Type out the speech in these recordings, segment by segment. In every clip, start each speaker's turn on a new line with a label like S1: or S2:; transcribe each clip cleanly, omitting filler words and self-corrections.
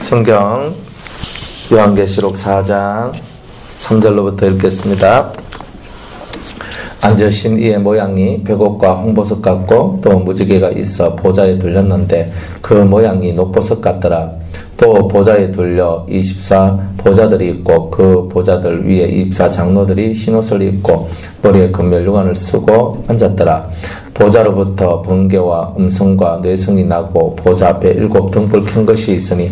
S1: 성경 요한계시록 4장 3절로부터 읽겠습니다. 앉으신 이의 모양이 백옥과 홍보석 같고 또 무지개가 있어 보좌에 둘렸는데 그 모양이 녹보석 같더라. 또 보좌에 둘려 24 보좌들이 있고 그 보좌들 위에 24 장로들이 흰옷을 입고 머리에 금면류관을 쓰고 앉았더라. 보좌로부터 번개와 음성과 뇌성이 나고 보좌 앞에 7 등불 켠 것이 있으니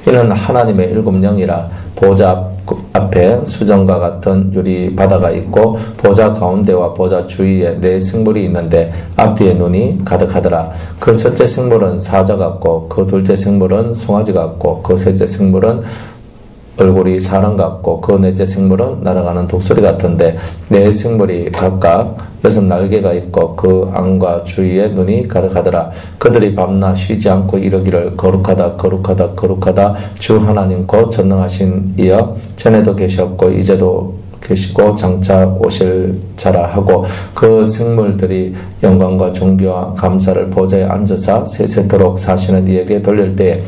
S1: 이는 하나님의 7 영이라. 보좌 앞에 수정과 같은 유리 바다가 있고 보좌 가운데와 보좌 주위에 4 생물이 있는데 앞뒤에 눈이 가득하더라. 그 첫째 생물은 사자 같고 그 둘째 생물은 송아지 같고 그 셋째 생물은 얼굴이 사람 같고 그 넷째 생물은 날아가는 독수리 같은데 4 생물이 각각 6 날개가 있고 그 안과 주위에 눈이 가득하더라. 그들이 밤낮 쉬지 않고 이르기를 거룩하다 거룩하다 거룩하다 주 하나님 곧 전능하신 이여 전에도 계셨고 이제도 계시고 장차 오실 자라 하고 그 생물들이 영광과 존귀와 감사를 보좌에 앉으사 세세토록 사시는 이에게 돌릴 때에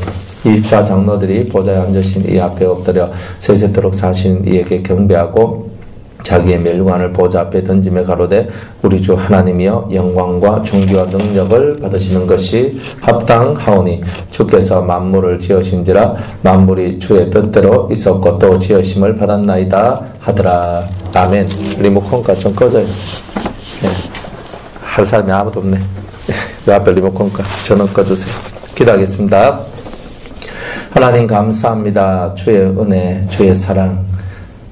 S1: 24 장로들이 보좌에 앉으신 이 앞에 엎드려 세세토록 사신 이에게 경배하고 자기의 멸관을 보좌 앞에 던지며 가로되 우리 주 하나님이여 영광과 존귀와 능력을 받으시는 것이 합당하오니 주께서 만물을 지으신지라 만물이 주의 뜻대로 있었고 또 지으심을 받았나이다 하더라. 아멘. 리모컨가 좀 꺼져요. 네. 할 사람이 아무도 없네. 그 앞에 리모컨가 전원 꺼주세요. 기도하겠습니다. 하나님 감사합니다. 주의 은혜, 주의 사랑,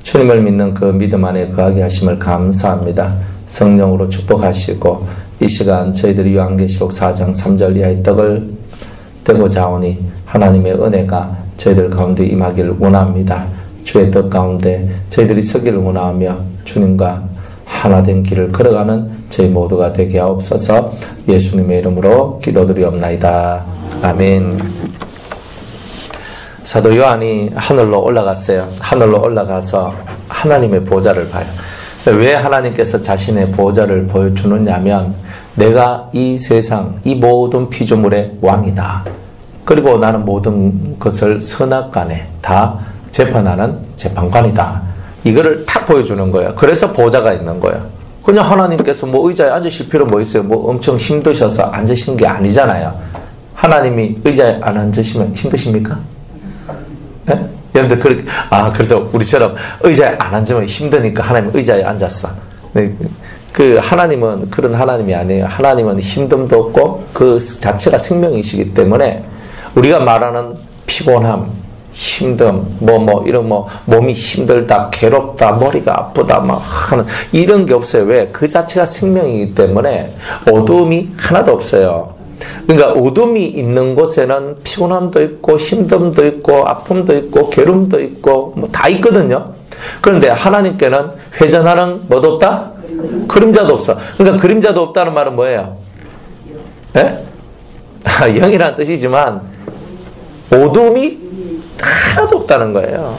S1: 주님을 믿는 그 믿음 안에 거하게 하심을 감사합니다. 성령으로 축복하시고 이 시간 저희들이 요한계시록 4장 3절 이하의 떡을 떼고자 하오니 하나님의 은혜가 저희들 가운데 임하기를 원합니다. 주의 떡 가운데 저희들이 서기를 원하며 주님과 하나된 길을 걸어가는 저희 모두가 되게 하옵소서. 예수님의 이름으로 기도드리옵나이다. 아멘. 사도 요한이 하늘로 올라갔어요. 하늘로 올라가서 하나님의 보좌를 봐요. 왜 하나님께서 자신의 보좌를 보여주느냐면 내가 이 세상 이 모든 피조물의 왕이다. 그리고 나는 모든 것을 선악간에 다 재판하는 재판관이다. 이거를 탁 보여주는 거예요. 그래서 보좌가 있는 거예요. 그냥 하나님께서 뭐 의자에 앉으실 필요 뭐 있어요? 뭐 엄청 힘드셔서 앉으신 게 아니잖아요. 하나님이 의자에 안 앉으시면 힘드십니까? 네? 여러분들 그렇게 그래서 우리처럼 의자에 안 앉으면 힘드니까 하나님 의자에 앉았어. 네. 그 하나님은 그런 하나님이 아니에요. 하나님은 힘듦도 없고 그 자체가 생명이시기 때문에 우리가 말하는 피곤함, 힘듦, 이런 몸이 힘들다, 괴롭다, 머리가 아프다, 하는 이런 게 없어요. 왜? 그 자체가 생명이기 때문에 어두움이 하나도 없어요. 그러니까 어둠이 있는 곳에는 피곤함도 있고 힘듦도 있고 아픔도 있고 괴로움도 있고 다 있거든요. 그런데 하나님께는 회전하는 뭐도 없다? 그림자도 없어. 그러니까 그림자도 없다는 말은 뭐예요? 예? 영이라는 뜻이지만 어둠이 하나도 없다는 거예요.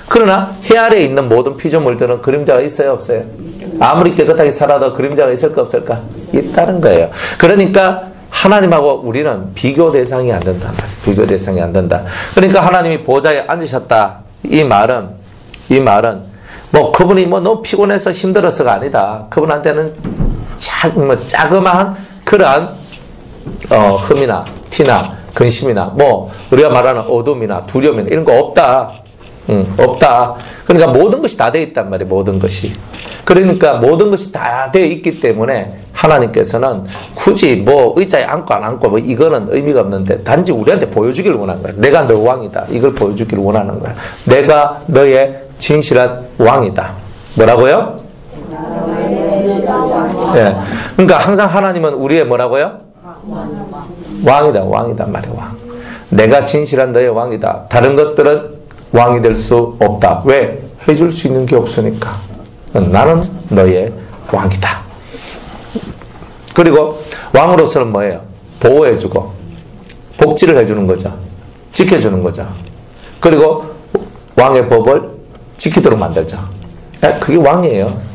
S1: 그러나 해 아래에 있는 모든 피조물들은 그림자가 있어요, 없어요? 아무리 깨끗하게 살아도 그림자가 있을까 없을까? 있다는 거예요. 그러니까 하나님하고 우리는 비교 대상이 안 된다. 비교 대상이 안 된다. 그러니까 하나님이 보좌에 앉으셨다. 이 말은 그분이 너무 피곤해서 힘들어서가 아니다. 그분한테는 자그마한 그러한 흠이나 티나 근심이나 우리가 말하는 어둠이나 두려움이나 이런 거 없다. 없다. 그러니까 모든 것이 다 되어 있단 말이에요. 모든 것이. 그러니까 모든 것이 다 되어 있기 때문에 하나님께서는 굳이 의자에 앉고 안 앉고 이거는 의미가 없는데 단지 우리한테 보여주기를 원하는 거야. 내가 너 왕이다. 이걸 보여주기를 원하는 거야. 내가 너의 진실한 왕이다. 뭐라고요? 예. 그러니까 항상 하나님은 우리의 뭐라고요? 왕이다. 왕이다 말이야. 왕. 내가 진실한 너의 왕이다. 다른 것들은 왕이 될 수 없다. 왜? 해줄 수 있는 게 없으니까. 나는 너의 왕이다. 그리고 왕으로서는 뭐예요? 보호해주고 복지를 해주는 거죠. 지켜주는 거죠. 그리고 왕의 법을 지키도록 만들죠. 그게 왕이에요.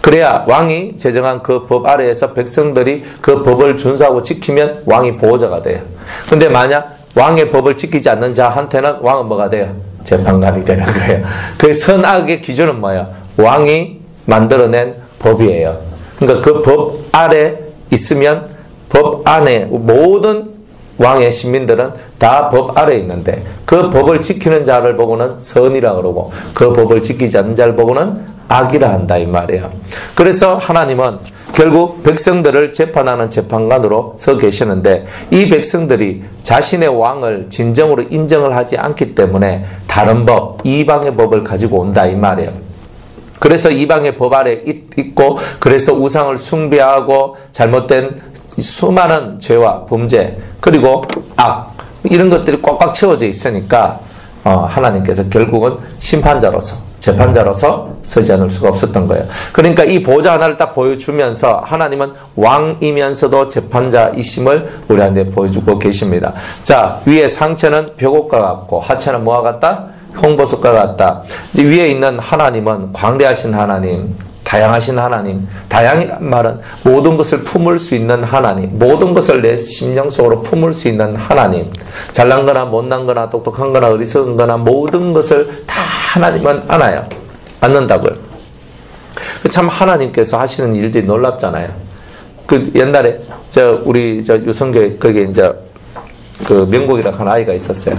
S1: 그래야 왕이 제정한 그 법 아래에서 백성들이 그 법을 준수하고 지키면 왕이 보호자가 돼요. 근데 만약 왕의 법을 지키지 않는 자한테는 왕은 뭐가 돼요? 재판관이 되는 거예요. 그 선악의 기준은 뭐예요? 왕이 만들어낸 법이에요. 그러니까 그 법 아래 있으면 법 안에 모든 왕의 시민들은 다 법 아래에 있는데 그 법을 지키는 자를 보고는 선이라 그러고 그 법을 지키지 않는 자를 보고는 악이라 한다 이 말이에요. 그래서 하나님은 결국 백성들을 재판하는 재판관으로 서 계시는데 이 백성들이 자신의 왕을 진정으로 인정을 하지 않기 때문에 다른 법, 이방의 법을 가지고 온다 이 말이에요. 그래서 이방의 법 아래 있고 그래서 우상을 숭배하고 잘못된 수많은 죄와 범죄 그리고 악 이런 것들이 꽉꽉 채워져 있으니까 하나님께서 결국은 심판자로서 재판자로서 서지 않을 수가 없었던 거예요. 그러니까 이 보좌 하나를 딱 보여주면서 하나님은 왕이면서도 재판자이심을 우리한테 보여주고 계십니다. 자, 위에 상체는 벽옷과 같고 하체는 뭐와 같다? 홍보석과 같다. 이제 위에 있는 하나님은 광대하신 하나님, 다양하신 하나님, 다양한 말은 모든 것을 품을 수 있는 하나님, 모든 것을 내 심령 속으로 품을 수 있는 하나님, 잘난 거나 못난 거나 똑똑한 거나 어리석은 거나 모든 것을 다 하나님은 안아요. 안는다고요. 참 하나님께서 하시는 일들이 놀랍잖아요. 그 옛날에 우리 유성교회 거기에 이제 그 명국이라고 하는 아이가 있었어요.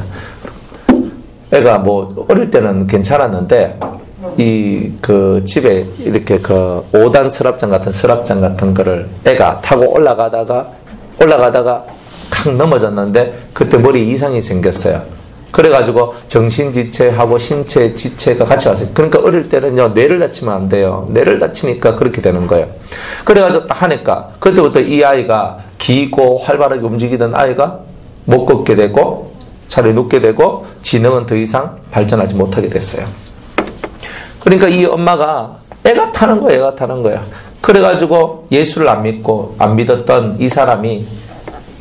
S1: 애가 뭐 어릴 때는 괜찮았는데 그 집에 이렇게 그 5단 서랍장 같은 거를 애가 타고 올라가다가 칵 넘어졌는데 그때 머리에 이상이 생겼어요. 그래가지고 정신지체하고 신체지체가 같이 왔어요. 그러니까 어릴 때는요, 뇌를 다치면 안 돼요. 뇌를 다치니까 그렇게 되는 거예요. 그래가지고 딱 하니까 그때부터 이 아이가 기고 활발하게 움직이던 아이가 못 걷게 되고 차라리 눕게 되고 지능은 더 이상 발전하지 못하게 됐어요. 그러니까 이 엄마가 애가 타는 거예요. 그래가지고 예수를 안 믿고 안 믿었던 이 사람이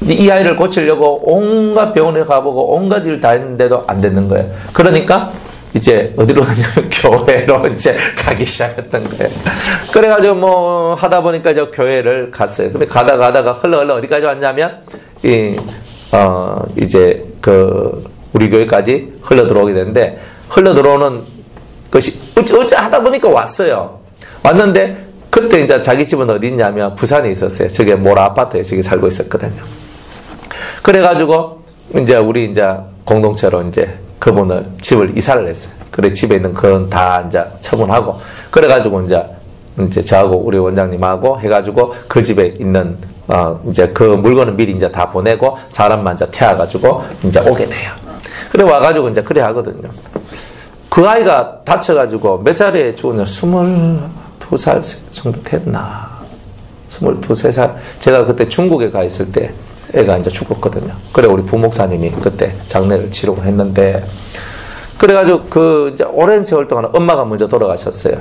S1: 이 아이를 고치려고 온갖 병원에 가보고 온갖 일을 다 했는데도 안 되는 거예요. 그러니까 이제 어디로 가냐면 교회로 이제 가기 시작했던 거예요. 그래가지고 뭐 하다 보니까 저 교회를 갔어요. 근데 가다가 흘러 어디까지 왔냐면 이제 그 우리 교회까지 흘러 들어오게 되는데 흘러 들어오는 것이 어찌 하다 보니까 왔어요. 왔는데 그때 이제 자기 집은 어디 있냐면 부산에 있었어요. 저게 모라 아파트에 저기 살고 있었거든요. 그래가지고 이제 우리 이제 공동체로 이제 그분을 집을 이사를 했어요. 그래 집에 있는 그건 다 이제 처분하고 그래가지고 이제 저하고 우리 원장님하고 해가지고 그 집에 있는 이제 그 물건을 미리 이제 다 보내고 사람만 이제 태워가지고 이제 오게 돼요. 그래 와가지고 이제 그래 하거든요. 그 아이가 다쳐가지고 몇 살에 죽었냐? 22살 정도 됐나? 22살. 제가 그때 중국에 가 있을 때 애가 이제 죽었거든요. 그래 우리 부목사님이 그때 장례를 치르고 했는데 그래가지고 그 이제 오랜 세월 동안 엄마가 먼저 돌아가셨어요.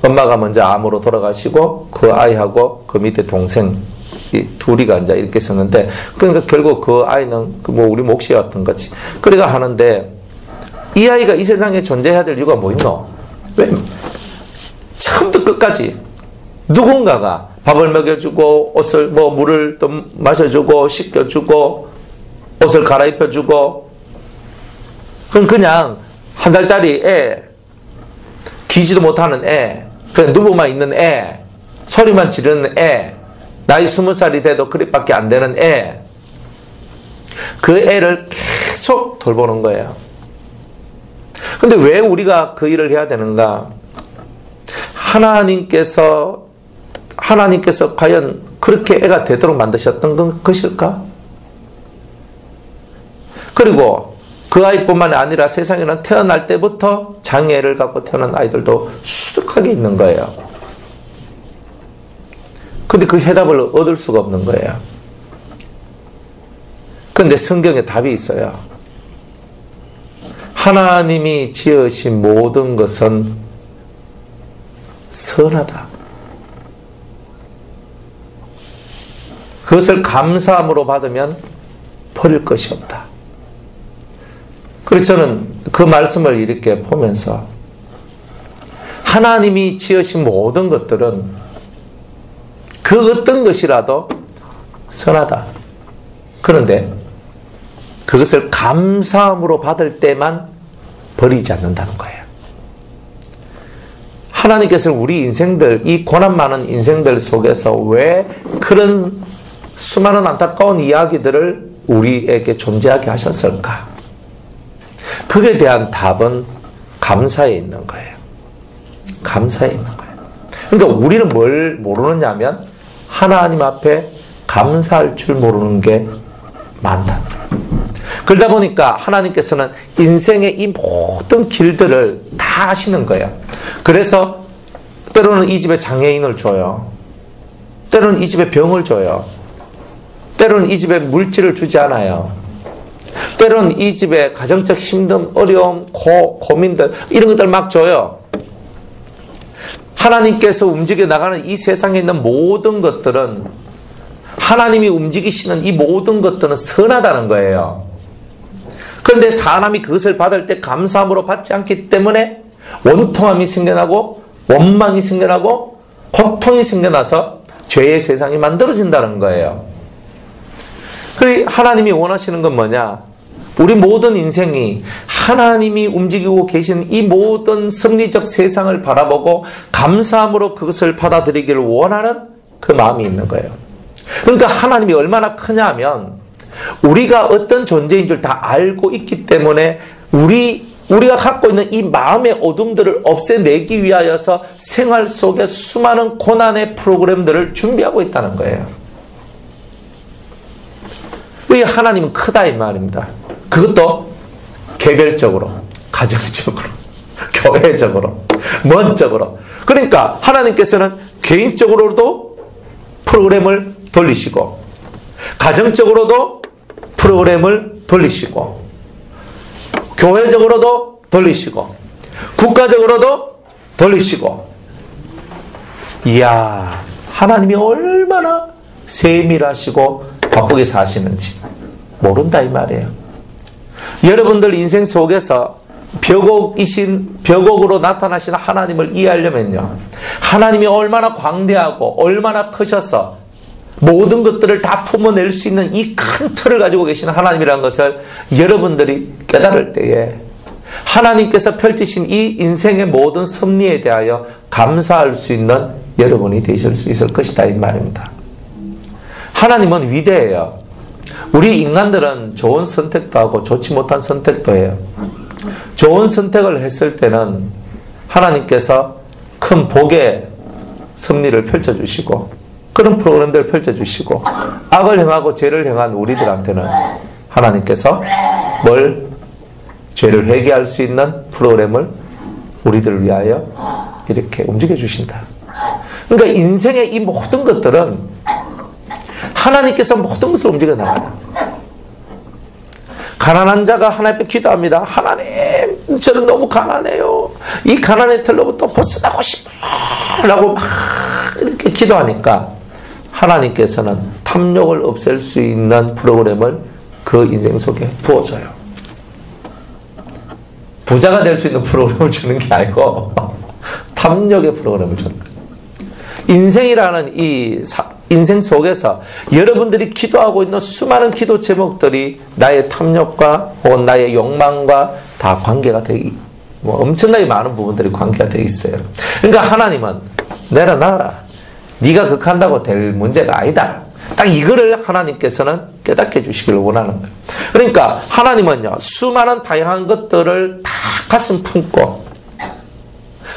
S1: 엄마가 먼저 암으로 돌아가시고 그 아이하고 그 밑에 동생 이 둘이가 이제 이렇게 있었는데 그러니까 결국 그 아이는 뭐 우리 몫이었던 거지. 그래가 하는데 이 아이가 이 세상에 존재해야 될 이유가 뭐 있노? 왜? 처음부터 끝까지 누군가가 밥을 먹여주고 옷을 물을 또 마셔주고 씻겨주고 옷을 갈아입혀주고 그건 그냥 1살짜리 애 기지도 못하는 애 그냥 누워만 있는 애 소리만 지르는 애 나이 20살이 돼도 그릇밖에 안 되는 애 그 애를 계속 돌보는 거예요. 근데 왜 우리가 그 일을 해야 되는가? 하나님께서 과연 그렇게 애가 되도록 만드셨던 것일까? 그리고 그 아이뿐만 아니라 세상에는 태어날 때부터 장애를 갖고 태어난 아이들도 수두룩하게 있는 거예요. 근데 그 해답을 얻을 수가 없는 거예요. 그런데 성경에 답이 있어요. 하나님이 지으신 모든 것은 선하다. 그것을 감사함으로 받으면 버릴 것이 없다. 그래서 저는 그 말씀을 이렇게 보면서 하나님이 지으신 모든 것들은 그 어떤 것이라도 선하다. 그런데 그것을 감사함으로 받을 때만 버리지 않는다는 거예요. 하나님께서 우리 인생들, 이 고난 많은 인생들 속에서 왜 그런 수많은 안타까운 이야기들을 우리에게 존재하게 하셨을까? 그에 대한 답은 감사에 있는 거예요. 감사에 있는 거예요. 그러니까 우리는 뭘 모르느냐면 하나님 앞에 감사할 줄 모르는 게 많다. 그러다 보니까 하나님께서는 인생의 이 모든 길들을 다 아시는 거예요. 그래서 때로는 이 집에 장애인을 줘요. 때로는 이 집에 병을 줘요. 때로는 이 집에 물질을 주지 않아요. 때로는 이 집에 가정적 힘듦, 어려움, 고민들 이런 것들 막 줘요. 하나님께서 움직여 나가는 이 세상에 있는 모든 것들은 하나님이 움직이시는 이 모든 것들은 선하다는 거예요. 그런데 사람이 그것을 받을 때 감사함으로 받지 않기 때문에 원통함이 생겨나고 원망이 생겨나고 고통이 생겨나서 죄의 세상이 만들어진다는 거예요. 그리고 하나님이 원하시는 건 뭐냐? 우리 모든 인생이 하나님이 움직이고 계신 이 모든 섭리적 세상을 바라보고 감사함으로 그것을 받아들이기를 원하는 그 마음이 있는 거예요. 그러니까 하나님이 얼마나 크냐 하면 우리가 어떤 존재인 줄 다 알고 있기 때문에 우리가 갖고 있는 이 마음의 어둠들을 없애내기 위하여서 생활 속에 수많은 고난의 프로그램들을 준비하고 있다는 거예요. 왜 하나님은 크다 이 말입니다. 그것도 개별적으로, 가정적으로, 교회적으로, 먼적으로. 그러니까 하나님께서는 개인적으로도 프로그램을 돌리시고 가정적으로도 프로그램을 돌리시고 교회적으로도 돌리시고 국가적으로도 돌리시고. 이야, 하나님이 얼마나 세밀하시고 바쁘게 사시는지 모른다 이 말이에요. 여러분들 인생 속에서 벽옥으로 나타나시는 하나님을 이해하려면요, 하나님이 얼마나 광대하고 얼마나 크셔서 모든 것들을 다 품어낼 수 있는 이 큰 틀을 가지고 계시는 하나님이라는 것을 여러분들이 깨달을 때에 하나님께서 펼치신 이 인생의 모든 섭리에 대하여 감사할 수 있는 여러분이 되실 수 있을 것이다 이 말입니다. 하나님은 위대해요. 우리 인간들은 좋은 선택도 하고 좋지 못한 선택도 해요. 좋은 선택을 했을 때는 하나님께서 큰 복의 섭리를 펼쳐주시고 그런 프로그램들을 펼쳐주시고, 악을 행하고 죄를 행한 우리들한테는 하나님께서 죄를 회개할 수 있는 프로그램을 우리들을 위하여 이렇게 움직여 주신다. 그러니까 인생의 이 모든 것들은 하나님께서 모든 것을 움직여 나가요. 가난한 자가 하나님 앞에 기도합니다. 하나님, 저는 너무 가난해요. 이 가난의 틀로부터 벗어나고 싶어요. 라고 막 이렇게 기도하니까 하나님께서는 탐욕을 없앨 수 있는 프로그램을 그 인생 속에 부어줘요. 부자가 될 수 있는 프로그램을 주는 게 아니고 탐욕의 프로그램을 주는 거예요. 인생이라는 이 인생 속에서 여러분들이 기도하고 있는 수많은 기도 제목들이 나의 탐욕과 혹은 나의 욕망과 다 관계가 엄청나게 많은 부분들이 관계가 되어 있어요. 그러니까 하나님은 내려놔라. 네가 극한다고 될 문제가 아니다. 딱 이거를 하나님께서는 깨닫게 해주시기를 원하는 거예요. 그러니까 하나님은요, 수많은 다양한 것들을 다 가슴 품고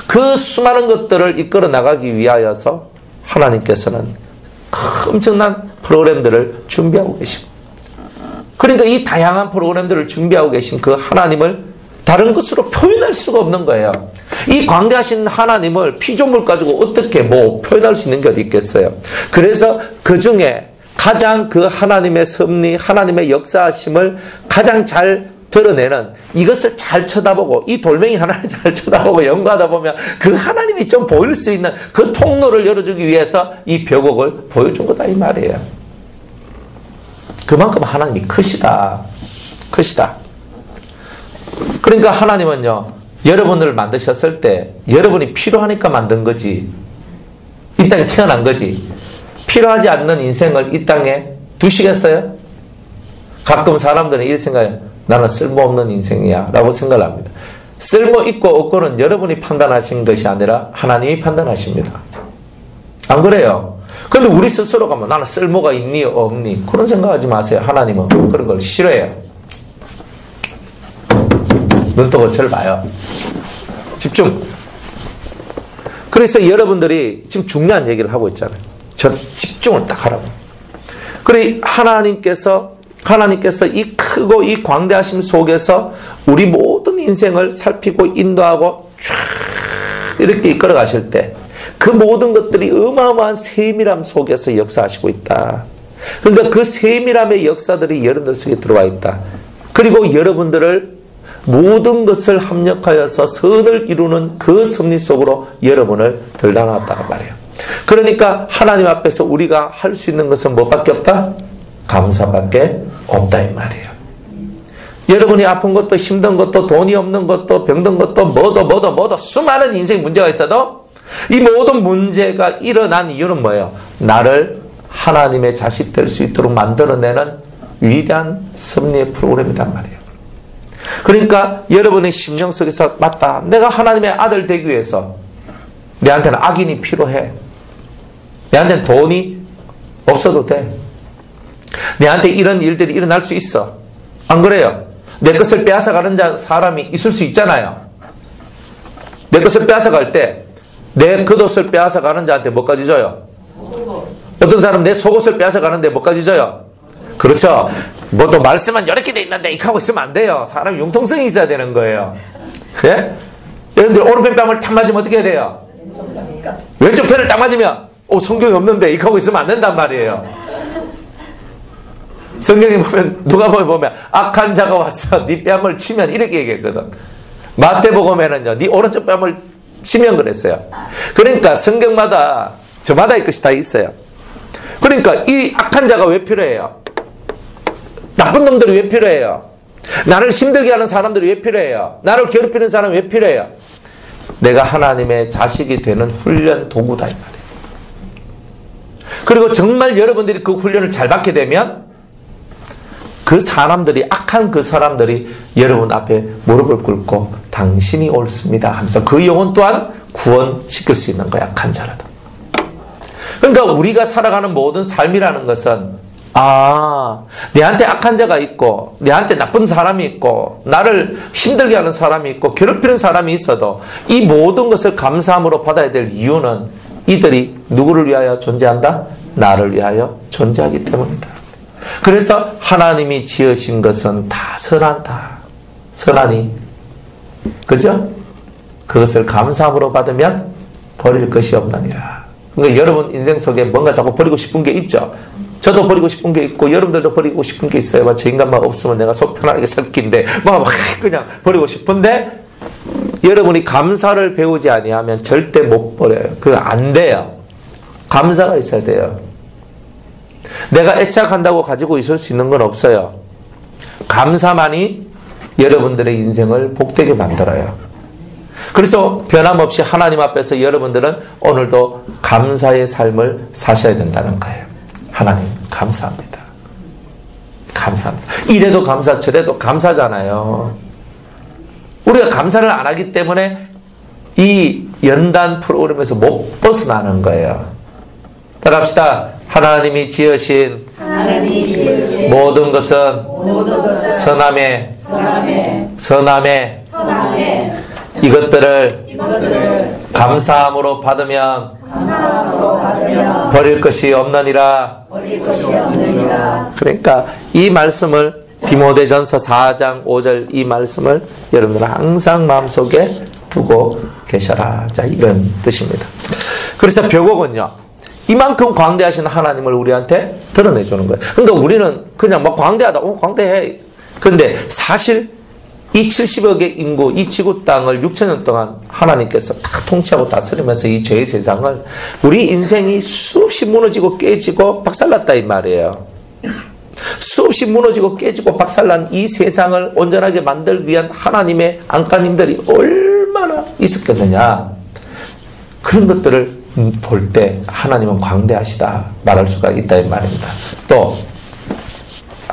S1: 그 수많은 것들을 이끌어 나가기 위하여서 하나님께서는 엄청난 프로그램들을 준비하고 계시고, 그러니까 이 다양한 프로그램들을 준비하고 계신 그 하나님을 다른 것으로 표현할 수가 없는 거예요. 이 광대하신 하나님을 피조물 가지고 어떻게 표현할 수 있는 게 어디 있겠어요. 그래서 그 중에 가장 그 하나님의 섭리, 하나님의 역사하심을 가장 잘 드러내는, 이것을 잘 쳐다보고 이 돌멩이 하나를 잘 쳐다보고 연구하다 보면 그 하나님이 좀 보일 수 있는 그 통로를 열어주기 위해서 이 벽옥을 보여준 거다 이 말이에요. 그만큼 하나님이 크시다. 그러니까 하나님은요, 여러분을 만드셨을 때 여러분이 필요하니까 만든 거지, 이 땅에 태어난 거지, 필요하지 않는 인생을 이 땅에 두시겠어요? 가끔 사람들은 이렇게 생각해요. 나는 쓸모없는 인생이야 라고 생각을 합니다. 쓸모 있고 없고는 여러분이 판단하신 것이 아니라 하나님이 판단하십니다. 안 그래요? 근데 우리 스스로가 뭐 나는 쓸모가 있니 없니 그런 생각하지 마세요. 하나님은 그런 걸 싫어해요. 눈뜨고 저를 봐요. 집중. 그래서 여러분들이 지금 중요한 얘기를 하고 있잖아요. 저 집중을 딱 하라고. 그래 하나님께서 이 크고 이 광대하심 속에서 우리 모든 인생을 살피고 인도하고 쫙 이렇게 이끌어 가실 때 그 모든 것들이 어마어마한 세밀함 속에서 역사하시고 있다. 그러니까 그 세밀함의 역사들이 여러분들 속에 들어와 있다. 그리고 여러분들을 모든 것을 합력하여서 선을 이루는 그 섭리 속으로 여러분을 들여놨다는 말이에요. 그러니까 하나님 앞에서 우리가 할 수 있는 것은 뭐밖에 없다? 감사밖에 없다 이 말이에요. 여러분이 아픈 것도 힘든 것도 돈이 없는 것도 병든 것도 뭐도 수많은 인생 문제가 있어도 이 모든 문제가 일어난 이유는 뭐예요? 나를 하나님의 자식 될 수 있도록 만들어내는 위대한 섭리의 프로그램이란 말이에요. 그러니까 여러분의 심령 속에서 맞다. 내가 하나님의 아들 되기 위해서 내한테는 악인이 필요해. 내한테는 돈이 없어도 돼. 내한테 이런 일들이 일어날 수 있어. 안 그래요? 내 것을 빼앗아가는 사람이 있을 수 있잖아요. 내 것을 빼앗아갈 때 내 겉옷을 빼앗아가는 자한테 뭐까지 줘요? 어떤 사람은 내 속옷을 빼앗아가는데 뭐까지 줘요? 그렇죠. 뭐 또 말씀은 이렇게 돼 있는데 이렇게 하고 있으면 안 돼요. 사람 융통성이 있어야 되는 거예요. 예? 여러분들 오른편 뺨을 탁 맞으면 어떻게 해야 돼요? 왼쪽 편을 딱 맞으면 성경이 없는데 이렇게 하고 있으면 안 된단 말이에요. 성경에 보면 누가 보면 악한 자가 와서 네 뺨을 치면 이렇게 얘기했거든. 마태복음에는요 네 오른쪽 뺨을 치면 그랬어요. 그러니까 성경마다 저마다의 것이 다 있어요. 그러니까 이 악한 자가 왜 필요해요? 나쁜 놈들이 왜 필요해요? 나를 힘들게 하는 사람들이 왜 필요해요? 나를 괴롭히는 사람이 왜 필요해요? 내가 하나님의 자식이 되는 훈련 도구다 이 말이에요. 그리고 정말 여러분들이 그 훈련을 잘 받게 되면 그 사람들이 악한 그 사람들이 여러분 앞에 무릎을 꿇고 당신이 옳습니다 하면서 그 영혼 또한 구원시킬 수 있는 거야. 악한 자라도. 그러니까 우리가 살아가는 모든 삶이라는 것은 내한테 악한 자가 있고 내한테 나쁜 사람이 있고 나를 힘들게 하는 사람이 있고 괴롭히는 사람이 있어도 이 모든 것을 감사함으로 받아야 될 이유는 이들이 누구를 위하여 존재한다? 나를 위하여 존재하기 때문이다. 그래서 하나님이 지으신 것은 다 선하다. 선하니 그죠? 그것을 감사함으로 받으면 버릴 것이 없느니라. 그러니까 여러분 인생 속에 뭔가 자꾸 버리고 싶은 게 있죠. 저도 버리고 싶은 게 있고 여러분들도 버리고 싶은 게 있어요. 저 인간만 없으면 내가 속 편하게 살 긴데 막 그냥 버리고 싶은데 여러분이 감사를 배우지 아니하면 절대 못 버려요. 그거 안 돼요. 감사가 있어야 돼요. 내가 애착한다고 가지고 있을 수 있는 건 없어요. 감사만이 여러분들의 인생을 복되게 만들어요. 그래서 변함없이 하나님 앞에서 여러분들은 오늘도 감사의 삶을 사셔야 된다는 거예요. 하나님 감사합니다. 감사합니다. 이래도 감사 저래도 감사잖아요. 우리가 감사를 안 하기 때문에 이 연단 프로그램에서 못 벗어나는 거예요. 따라합시다. 하나님이 지으신 모든 것은 선함에 이것들을 감사함으로 받으면 버릴 것이 없느니라. 그러니까 이 말씀을 디모데전서 4장 5절 이 말씀을 여러분들은 항상 마음속에 두고 계셔라. 자, 이런 뜻입니다. 그래서 벽옥은요 이만큼 광대하신 하나님을 우리한테 드러내주는 거예요. 그러니까 우리는 그냥 막 광대하다, 광대해. 그런데 사실 이 70억의 인구, 이 지구 땅을 6천년 동안 하나님께서 다 통치하고 다스리면서 이 죄의 세상을 우리 인생이 수없이 무너지고 깨지고 박살났다 이 말이에요. 수없이 무너지고 깨지고 박살난 이 세상을 온전하게 만들기 위한 하나님의 안간힘들이 얼마나 있었겠느냐. 그런 것들을 볼 때 하나님은 광대하시다 말할 수가 있다 이 말입니다. 또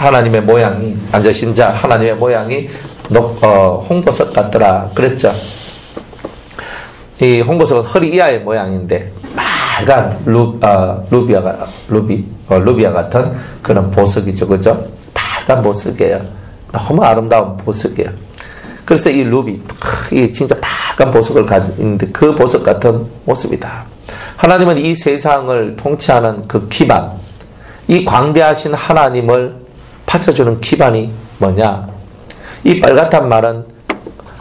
S1: 하나님의 모양이, 앉으신 자 하나님의 모양이 홍보석 같더라 그랬죠. 이 홍보석은 허리 이하의 모양인데 빨간 루비아 같은 그런 보석이죠, 그죠? 빨간 보석이에요. 너무 아름다운 보석이에요. 그래서 이 이 진짜 빨간 보석을 가지고 있는데 그 보석 같은 모습이다. 하나님은 이 세상을 통치하는 그 기반, 이 광대하신 하나님을 받쳐주는 기반이 뭐냐? 이 빨갛단 말은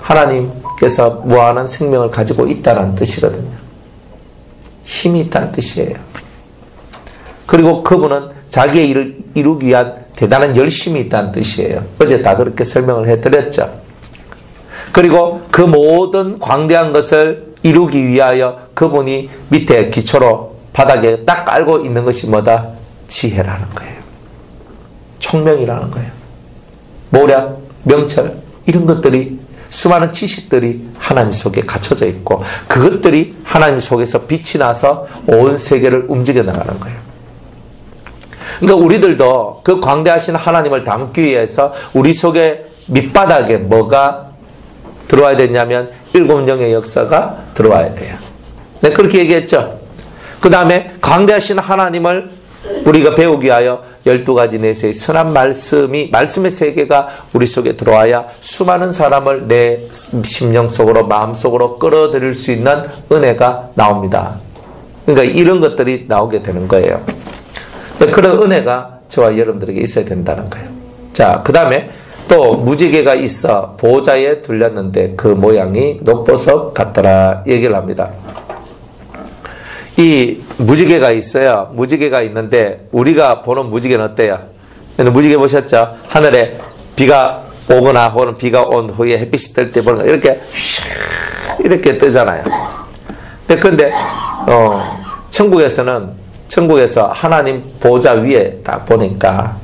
S1: 하나님께서 무한한 생명을 가지고 있다는 뜻이거든요. 힘이 있다는 뜻이에요. 그리고 그분은 자기의 일을 이루기 위한 대단한 열심이 있다는 뜻이에요. 어제 다 그렇게 설명을 해드렸죠. 그리고 그 모든 광대한 것을 이루기 위하여 그분이 밑에 기초로 바닥에 딱 깔고 있는 것이 뭐다? 지혜라는 거예요. 총명이라는 거예요. 모략, 명철 이런 것들이 수많은 지식들이 하나님 속에 갖춰져 있고 그것들이 하나님 속에서 빛이 나서 온 세계를 움직여 나가는 거예요. 그러니까 우리들도 그 광대하신 하나님을 담기 위해서 우리 속에 밑바닥에 뭐가 들어와야 되냐면 일곱 영의 역사가 들어와야 돼요. 네, 그렇게 얘기했죠. 그 다음에 광대하신 하나님을 우리가 배우기 위하여 12가지 내세의 선한 말씀의 세계가 우리 속에 들어와야 수많은 사람을 내 심령 속으로 마음 속으로 끌어들일 수 있는 은혜가 나옵니다. 그러니까 이런 것들이 나오게 되는 거예요. 그런 은혜가 저와 여러분들에게 있어야 된다는 거예요. 자, 그 다음에 또 무지개가 있어 보좌에 둘렸는데 그 모양이 녹보석 같더라 얘기를 합니다. 이 무지개가 있어요. 무지개가 있는데 우리가 보는 무지개는 어때요? 무지개 보셨죠? 하늘에 비가 오거나 혹은 비가 온 후에 햇빛이 뜰 때 보는 거 이렇게 뜨잖아요. 근데 천국에서 하나님 보좌 위에 딱 보니까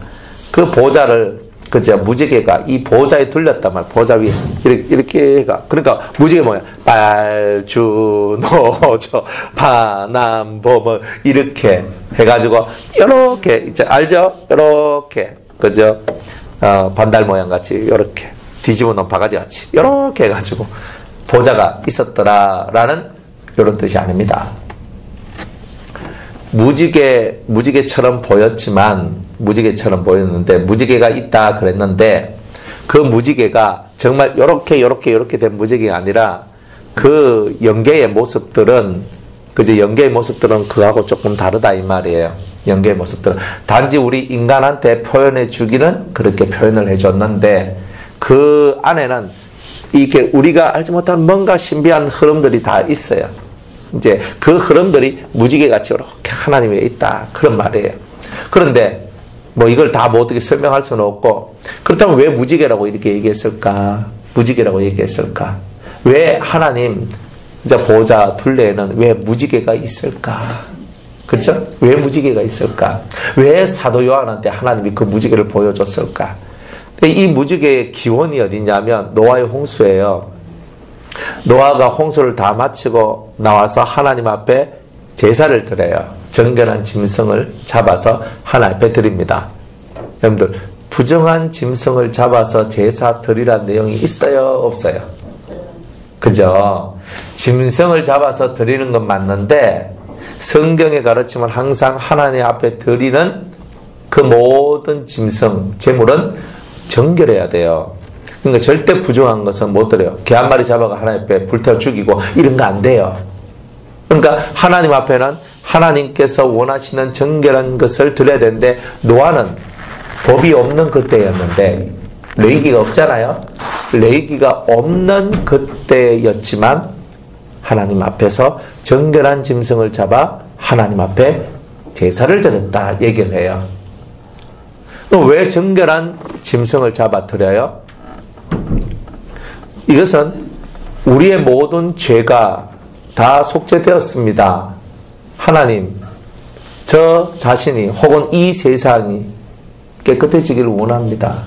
S1: 그 보좌를 그죠? 무지개가 이 보좌에 둘렸단 말이야. 보좌 위에 이렇게 가. 그러니까 무지개 뭐야? 빨주노조 파남보 이렇게 해가지고 이렇게 이제 알죠? 이렇게 그죠? 반달 모양 같이 이렇게 뒤집어 놓은 바가지 같이 이렇게 해가지고 보좌가 있었더라라는 이런 뜻이 아닙니다. 무지개처럼 보였는데 무지개가 있다 그랬는데 그 무지개가 정말 요렇게 된 무지개가 아니라 그 영계의 모습들은 그거하고 조금 다르다 이 말이에요. 영계의 모습들은 단지 우리 인간한테 표현해 주기는 그렇게 표현을 해줬는데 그 안에는 이렇게 우리가 알지 못한 뭔가 신비한 흐름들이 다 있어요. 이제 그 흐름들이 무지개같이 이렇게 하나님 위에 있다 그런 말이에요. 그런데 뭐 이걸 다 어떻게 설명할 수는 없고 그렇다면 왜 무지개라고 이렇게 얘기했을까? 왜 하나님 이제 보좌 둘레에는 왜 무지개가 있을까? 그렇죠? 왜 무지개가 있을까? 왜 사도 요한한테 하나님이 그 무지개를 보여줬을까? 이 무지개의 기원이 어디냐면 노아의 홍수예요. 노아가 홍수를 다 마치고 나와서 하나님 앞에 제사를 드려요. 정결한 짐승을 잡아서 하나님 앞에 드립니다. 여러분들 부정한 짐승을 잡아서 제사 드리라는 내용이 있어요? 없어요? 그죠? 짐승을 잡아서 드리는 건 맞는데 성경의 가르침은 항상 하나님 앞에 드리는 그 모든 짐승, 제물은 정결해야 돼요. 그러니까 절대 부정한 것은 못 드려요. 개 한 마리 잡아가 하나님 앞에 불태워 죽이고 이런 거 안 돼요. 그러니까 하나님 앞에는 하나님께서 원하시는 정결한 것을 드려야 되는데 노아는 법이 없는 그때였는데 레위기가 없잖아요. 레위기가 없는 그때였지만 하나님 앞에서 정결한 짐승을 잡아 하나님 앞에 제사를 드렸다 얘기를 해요. 왜 정결한 짐승을 잡아 드려요? 이것은 우리의 모든 죄가 다 속죄되었습니다. 하나님, 저 자신이 혹은 이 세상이 깨끗해지기를 원합니다.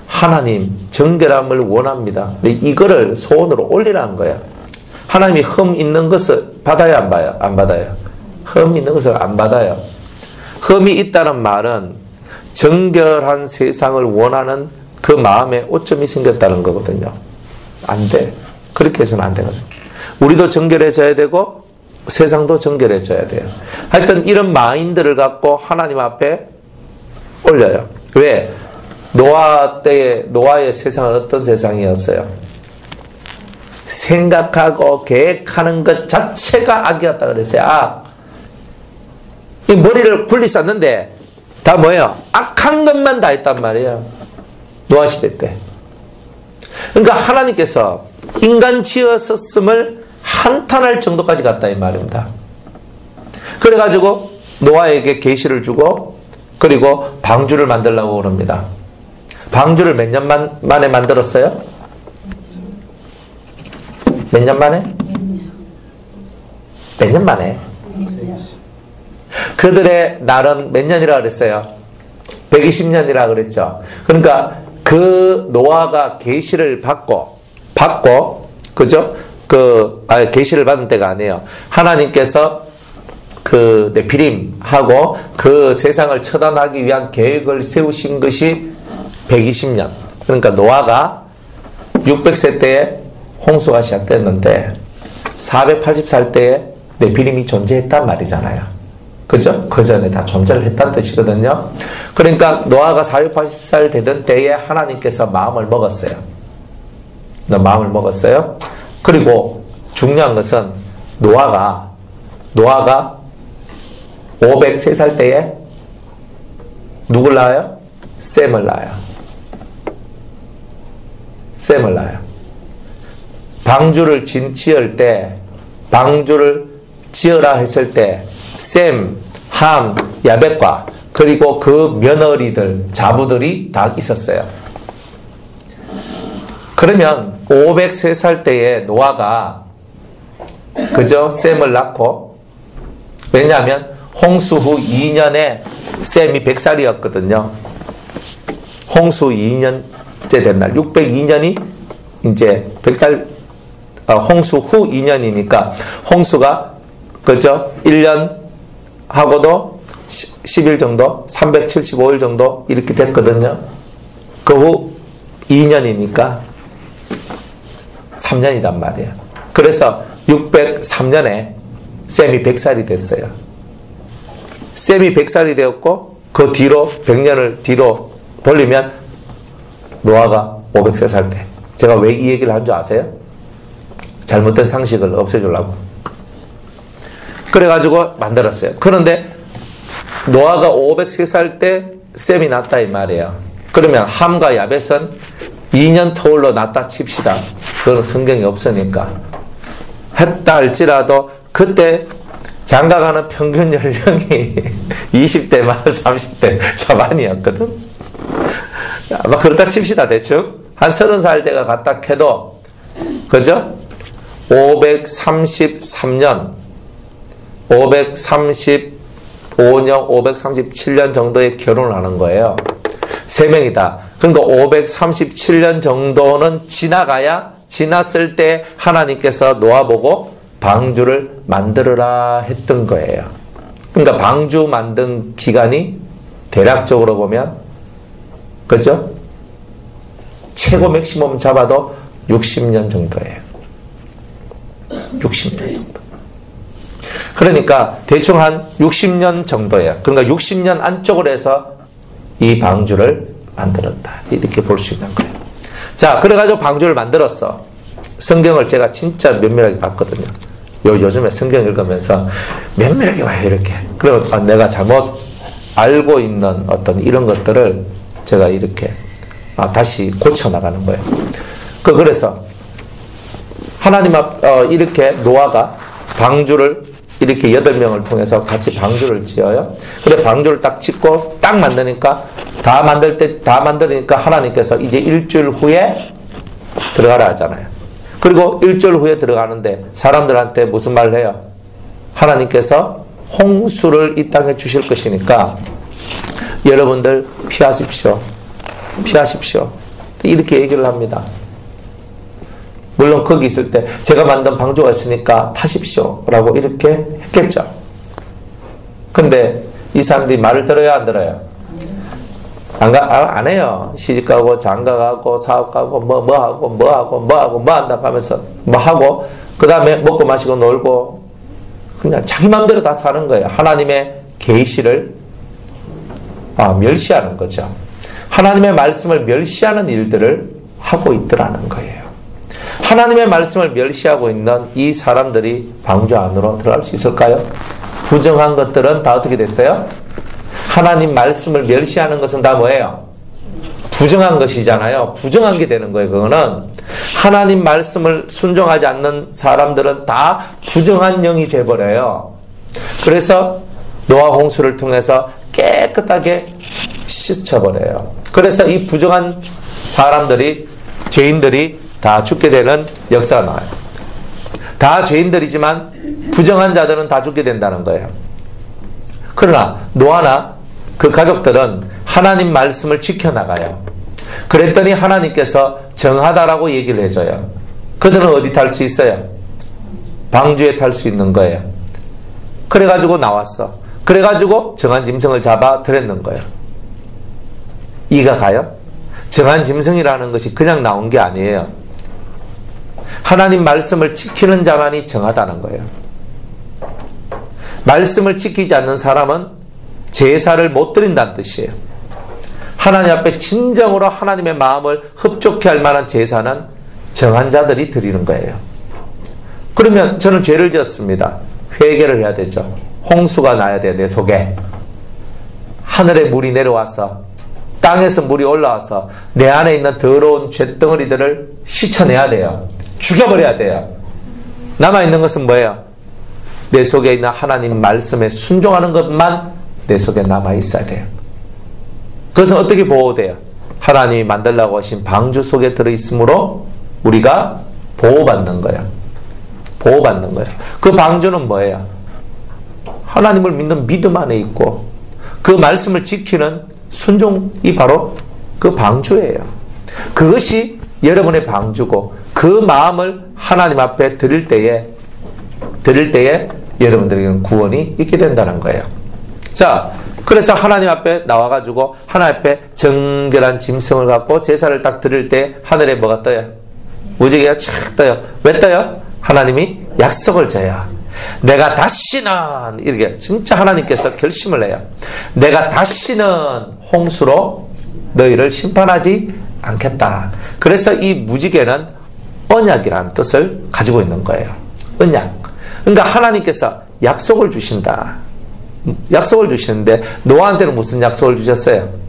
S1: 하나님, 정결함을 원합니다. 근데 이거를 소원으로 올리라는 거예요. 하나님이 흠 있는 것을 받아야 안 봐요? 안 받아요? 흠 있는 것을 안 받아요. 흠이 있다는 말은 정결한 세상을 원하는 그 마음에 오점이 생겼다는 거거든요. 안 돼. 그렇게 해서는 안 되거든요. 우리도 정결해져야 되고 세상도 정결해져야 돼요. 하여튼 이런 마인드를 갖고 하나님 앞에 올려요. 왜? 노아 때의 노아의 세상은 어떤 세상이었어요? 생각하고 계획하는 것 자체가 악이었다 그랬어요. 악. 이 머리를 굴리 쌌는데 다 뭐예요? 악한 것만 다 했단 말이에요. 노아 시대 때. 그러니까 하나님께서 인간 지었었음을 한탄할 정도까지 갔다 이 말입니다. 그래가지고 노아에게 계시를 주고 그리고 방주를 만들려고 그럽니다. 방주를 몇 년 만에 만들었어요? 몇 년 만에? 몇 년 만에? 그들의 날은 몇 년이라 그랬어요? 120년이라 그랬죠. 그러니까 그 노아가 계시를 받고 그죠? 계시를 받은 때가 아니에요. 하나님께서 그 네피림하고 그 세상을 처단하기 위한 계획을 세우신 것이 120년. 그러니까 노아가 600세 때에 홍수가 시작됐는데 480살 때에 네피림이 존재했단 말이잖아요. 그죠? 그 전에 다 존재를 했다는 뜻이거든요. 그러니까 노아가 480살 되던 때에 하나님께서 마음을 먹었어요. 마음을 먹었어요. 그리고 중요한 것은 노아가 503살 때에 누굴 낳아요? 셈을 낳아요. 셈을 낳아요. 방주를 방주를 지어라 했을 때 셈, 함, 야벳과 그리고 그 며느리들, 자부들이 다 있었어요. 그러면 503살 때에 노아가 그저 셈을 낳고, 왜냐하면 홍수 후 2년에 셈이 100살이었거든요. 홍수 2년째 된 날, 602년이 이제 100살, 홍수 후 2년이니까 홍수가 그죠? 1년 하고도 10일 정도, 375일 정도 이렇게 됐거든요. 그 후 2년이니까 3년이단 말이에요. 그래서 603년에 셈이 100살이 됐어요. 셈이 100살이 되었고 그 뒤로 100년을 뒤로 돌리면 노아가 503살 때. 제가 왜 이 얘기를 한 줄 아세요? 잘못된 상식을 없애주려고. 그래가지고 만들었어요. 그런데 노아가 503살 때 셈이 났다 이 말이에요. 그러면 함과 야벳은 2년 터울로 났다 칩시다. 그건 성경이 없으니까. 했다 할지라도 그때 장가가는 평균 연령이 20대 말 30대 초반이었거든. 아마 그렇다 칩시다 대충. 한 30살 때가 갔다 해도 그죠? 533년 535년 537년 정도에 결혼을 하는 거예요. 3명이다. 그러니까 537년 정도는 지났을 때 하나님께서 노아 보고 방주를 만들어라 했던 거예요. 그러니까 방주 만든 기간이 대략적으로 보면 그죠? 최고 맥시멈 잡아도 60년 정도예요. 60년 정도. 그러니까 대충 한 60년 정도예요. 그러니까 60년 안쪽으로 해서 이 방주를 만들었다. 이렇게 볼 수 있는 거예요. 자, 그래가지고 방주를 만들었어. 성경을 제가 진짜 면밀하게 봤거든요. 요즘에 성경 읽으면서 면밀하게 봐요, 이렇게. 그러면 내가 잘못 알고 있는 어떤 이런 것들을 제가 이렇게 다시 고쳐나가는 거예요. 그래서 하나님 이렇게 노아가 방주를 이렇게 8명을 통해서 같이 방주를 지어요. 그래 방주를 딱 짓고 딱 만드니까 다 만드니까 하나님께서 이제 일주일 후에 들어가라 하잖아요. 그리고 일주일 후에 들어가는데 사람들한테 무슨 말을 해요? 하나님께서 홍수를 이 땅에 주실 것이니까 여러분들 피하십시오. 이렇게 얘기를 합니다. 물론 거기 있을 때 제가 만든 방주가 있으니까 타십시오 라고 이렇게 했겠죠. 근데 이 사람들이 말을 들어야 안 들어요? 안 해요. 시집가고 장가가고 사업가고 뭐 한다고 하면서 뭐 하고 그 다음에 먹고 마시고 놀고 그냥 자기 마음대로 다 사는 거예요. 하나님의 계시를 멸시하는 거죠. 하나님의 말씀을 멸시하는 일들을 하고 있더라는 거예요. 하나님의 말씀을 멸시하고 있는 이 사람들이 방주 안으로 들어갈 수 있을까요? 부정한 것들은 다 어떻게 됐어요? 하나님 말씀을 멸시하는 것은 다 뭐예요? 부정한 것이잖아요. 부정한 게 되는 거예요. 그거는 하나님 말씀을 순종하지 않는 사람들은 다 부정한 영이 돼버려요. 그래서 노아 홍수를 통해서 깨끗하게 씻어버려요. 그래서 이 부정한 사람들이 죄인들이 다 죽게 되는 역사가 나와요. 다 죄인들이지만 부정한 자들은 다 죽게 된다는 거예요. 그러나 노아나 그 가족들은 하나님 말씀을 지켜나가요. 그랬더니 하나님께서 정하다라고 얘기를 해줘요. 그들은 어디 탈 수 있어요? 방주에 탈 수 있는 거예요. 그래가지고 나왔어. 그래가지고 정한 짐승을 잡아 드렸는 거예요. 이가 가요? 정한 짐승이라는 것이 그냥 나온 게 아니에요. 하나님 말씀을 지키는 자만이 정하다는 거예요. 말씀을 지키지 않는 사람은 제사를 못 드린다는 뜻이에요. 하나님 앞에 진정으로 하나님의 마음을 흡족해 할 만한 제사는 정한 자들이 드리는 거예요. 그러면 저는 죄를 지었습니다. 회개를 해야 되죠. 홍수가 나야 돼, 내 속에. 하늘에 물이 내려와서 땅에서 물이 올라와서 내 안에 있는 더러운 쇳덩어리들을 씻어내야 돼요. 죽여버려야 돼요. 남아있는 것은 뭐예요? 내 속에 있는 하나님 말씀에 순종하는 것만 내 속에 남아있어야 돼요. 그것은 어떻게 보호돼요? 하나님이 만들라고 하신 방주 속에 들어있으므로 우리가 보호받는 거예요. 보호받는 거예요. 그 방주는 뭐예요? 하나님을 믿는 믿음 안에 있고 그 말씀을 지키는 순종이 바로 그 방주예요. 그것이 여러분의 방주고 그 마음을 하나님 앞에 드릴 때에 여러분들에게는 구원이 있게 된다는 거예요. 자, 그래서 하나님 앞에 나와가지고 하나님 앞에 정결한 짐승을 갖고 제사를 딱 드릴 때 하늘에 뭐가 떠요? 무지개가 착 떠요. 왜 떠요? 하나님이 약속을 줘요. 내가 다시는 이렇게 진짜 하나님께서 결심을 해요. 내가 다시는 홍수로 너희를 심판하지 않겠다. 그래서 이 무지개는 언약이라는 뜻을 가지고 있는 거예요. 언약. 그러니까 하나님께서 약속을 주신다. 약속을 주시는데 노아한테는 무슨 약속을 주셨어요?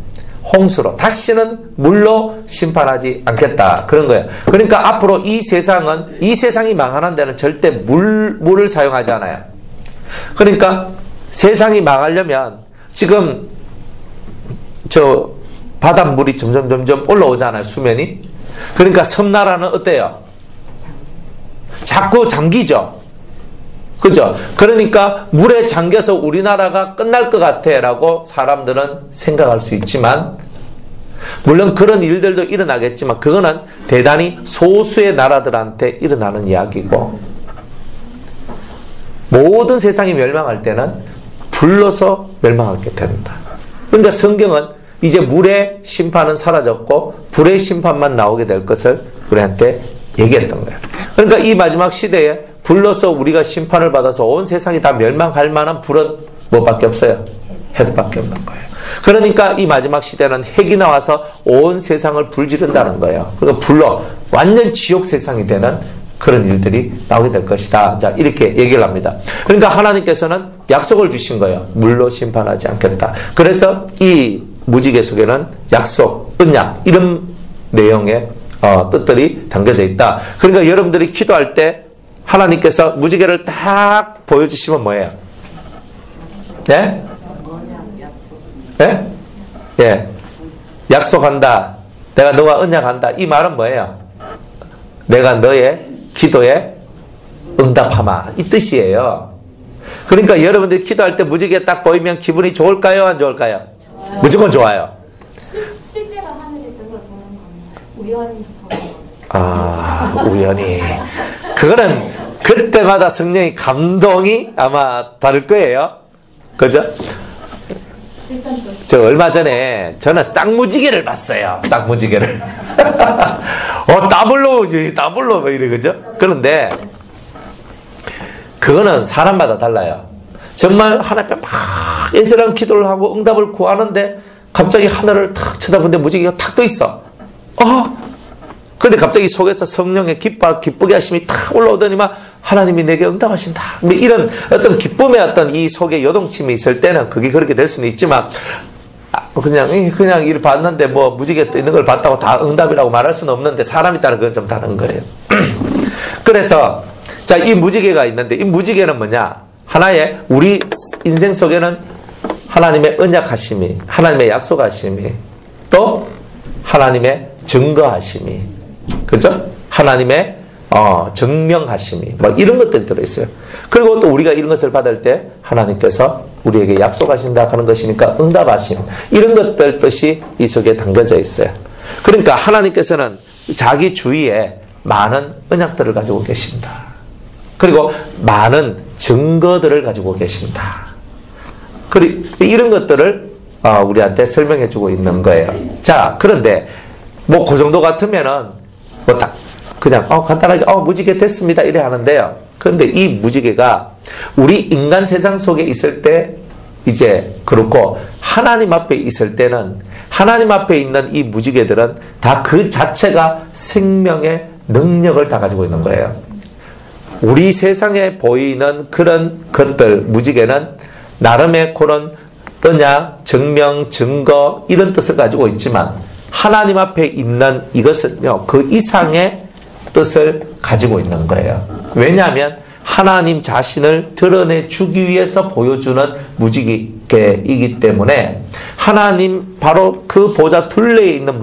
S1: 홍수로. 다시는 물로 심판하지 않겠다. 그런 거예요. 그러니까 앞으로 이 세상이 망하는 데는 절대 물을 사용하지 않아요. 그러니까 세상이 망하려면 지금 저 바닷물이 점점 올라오잖아요. 수면이. 그러니까 섬나라는 어때요? 자꾸 잠기죠. 그죠? 그러니까 물에 잠겨서 우리나라가 끝날 것 같아 라고 사람들은 생각할 수 있지만 물론 그런 일들도 일어나겠지만 그거는 대단히 소수의 나라들한테 일어나는 이야기고 모든 세상이 멸망할 때는 불로서 멸망하게 된다. 그러니까 성경은 이제 물의 심판은 사라졌고 불의 심판만 나오게 될 것을 우리한테 얘기했던 거예요. 그러니까 이 마지막 시대에 불로서 우리가 심판을 받아서 온 세상이 다 멸망할 만한 불은 뭐밖에 없어요? 핵밖에 없는 거예요. 그러니까 이 마지막 시대는 핵이 나와서 온 세상을 불지른다는 거예요. 그러니까 불로 완전 지옥 세상이 되는 그런 일들이 나오게 될 것이다. 자, 이렇게 얘기를 합니다. 그러니까 하나님께서는 약속을 주신 거예요. 물로 심판하지 않겠다. 그래서 이 무지개 속에는 약속, 언약 이런 내용의 뜻들이 담겨져 있다. 그러니까 여러분들이 기도할 때 하나님께서 무지개를 딱 보여주시면 뭐예요? 예? 예? 예. 약속한다. 내가 너와 언약한다. 이 말은 뭐예요? 내가 너의 기도에 응답하마. 이 뜻이에요. 그러니까 여러분들이 기도할 때 무지개 딱 보이면 기분이 좋을까요? 안 좋을까요? 무조건 좋아요.
S2: 실제로 하늘에 그걸 보는 겁니다. 우연히.
S1: 우연히. 그거는 그때마다 성령의 감동이 아마 다를 거예요. 그죠? 저 얼마 전에 저는 쌍무지개를 봤어요. 쌍무지개를. 더블로 뭐 이래, 그죠? 그런데 그거는 사람마다 달라요. 정말 하나님 앞에 막 애절한 기도를 하고 응답을 구하는데 갑자기 하늘을 탁 쳐다보는데 무지개가 탁 떠 있어. 근데 갑자기 속에서 성령의 기쁘게 하심이 탁 올라오더니만 하나님이 내게 응답하신다. 뭐 이런 어떤 기쁨의 어떤 이 속에 요동침이 있을 때는 그게 그렇게 될 수는 있지만, 그냥 이를 봤는데 뭐 무지개 떠 있는 걸 봤다고 다 응답이라고 말할 수는 없는데 사람에 따라 그건 좀 다른 거예요. 그래서 자, 이 무지개가 있는데 이 무지개는 뭐냐? 하나의 우리 인생 속에는 하나님의 언약하심이, 하나님의 약속하심이, 또 하나님의 증거하심이, 그죠? 하나님의 증명하심이, 뭐 이런 것들이 들어있어요. 그리고 또 우리가 이런 것을 받을 때 하나님께서 우리에게 약속하신다 하는 것이니까 응답하심, 이런 것들 뜻이 이 속에 담겨져 있어요. 그러니까 하나님께서는 자기 주위에 많은 언약들을 가지고 계십니다. 그리고 많은 증거들을 가지고 계십니다. 그리고 이런 것들을 우리한테 설명해 주고 있는 거예요. 자, 그런데 뭐 그 정도 같으면은 뭐 딱 그냥 간단하게 무지개 됐습니다 이래 하는데요. 그런데 이 무지개가 우리 인간 세상 속에 있을 때 이제 그렇고, 하나님 앞에 있을 때는 하나님 앞에 있는 이 무지개들은 다 그 자체가 생명의 능력을 다 가지고 있는 거예요. 우리 세상에 보이는 그런 것들, 무지개는 나름의 그런 언약, 증명, 증거 이런 뜻을 가지고 있지만 하나님 앞에 있는 이것은요, 그 이상의 뜻을 가지고 있는 거예요. 왜냐하면 하나님 자신을 드러내주기 위해서 보여주는 무지개이기 때문에, 하나님 바로 그 보좌 둘레에 있는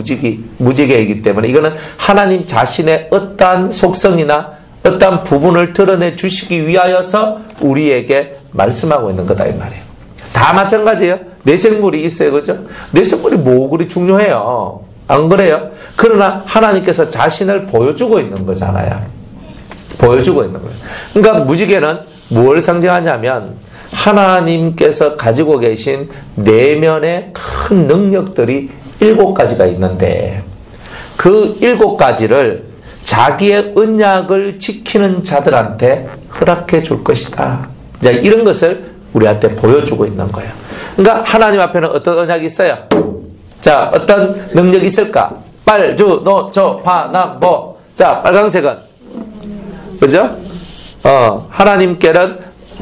S1: 무지개이기 때문에 이거는 하나님 자신의 어떠한 속성이나 어떠한 부분을 드러내 주시기 위하여서 우리에게 말씀하고 있는 거다 이 말이에요. 다 마찬가지예요. 내생물이 있어요, 그죠? 내생물이 뭐 그리 중요해요? 안 그래요? 그러나 하나님께서 자신을 보여주고 있는 거잖아요. 보여주고 있는 거예요. 그러니까 무지개는 무엇을 상징하냐면 하나님께서 가지고 계신 내면의 큰 능력들이 7가지가 있는데 그 7가지를 자기의 언약을 지키는 자들한테 허락해 줄 것이다. 자, 이런 것을 우리한테 보여주고 있는 거예요. 그러니까 하나님 앞에는 어떤 언약이 있어요? 자, 어떤 능력이 있을까? 빨, 주, 노, 조, 파, 남, 뭐. 자, 빨강색은 그죠? 하나님께는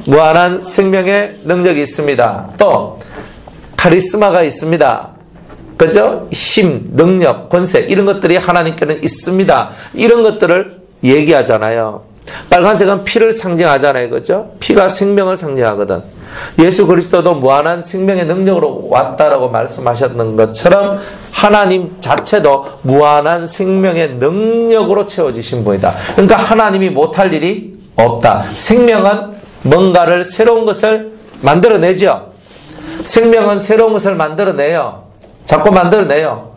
S1: 무한한 생명의 능력이 있습니다. 또 카리스마가 있습니다. 그죠? 힘, 능력, 권세 이런 것들이 하나님께는 있습니다. 이런 것들을 얘기하잖아요. 빨간색은 피를 상징하잖아요. 그죠? 피가 생명을 상징하거든. 예수 그리스도도 무한한 생명의 능력으로 왔다라고 말씀하셨는 것처럼 하나님 자체도 무한한 생명의 능력으로 채워지신 분이다. 그러니까 하나님이 못할 일이 없다. 생명은 뭔가를 새로운 것을 만들어내죠. 생명은 새로운 것을 만들어내요. 자꾸 만들어내요.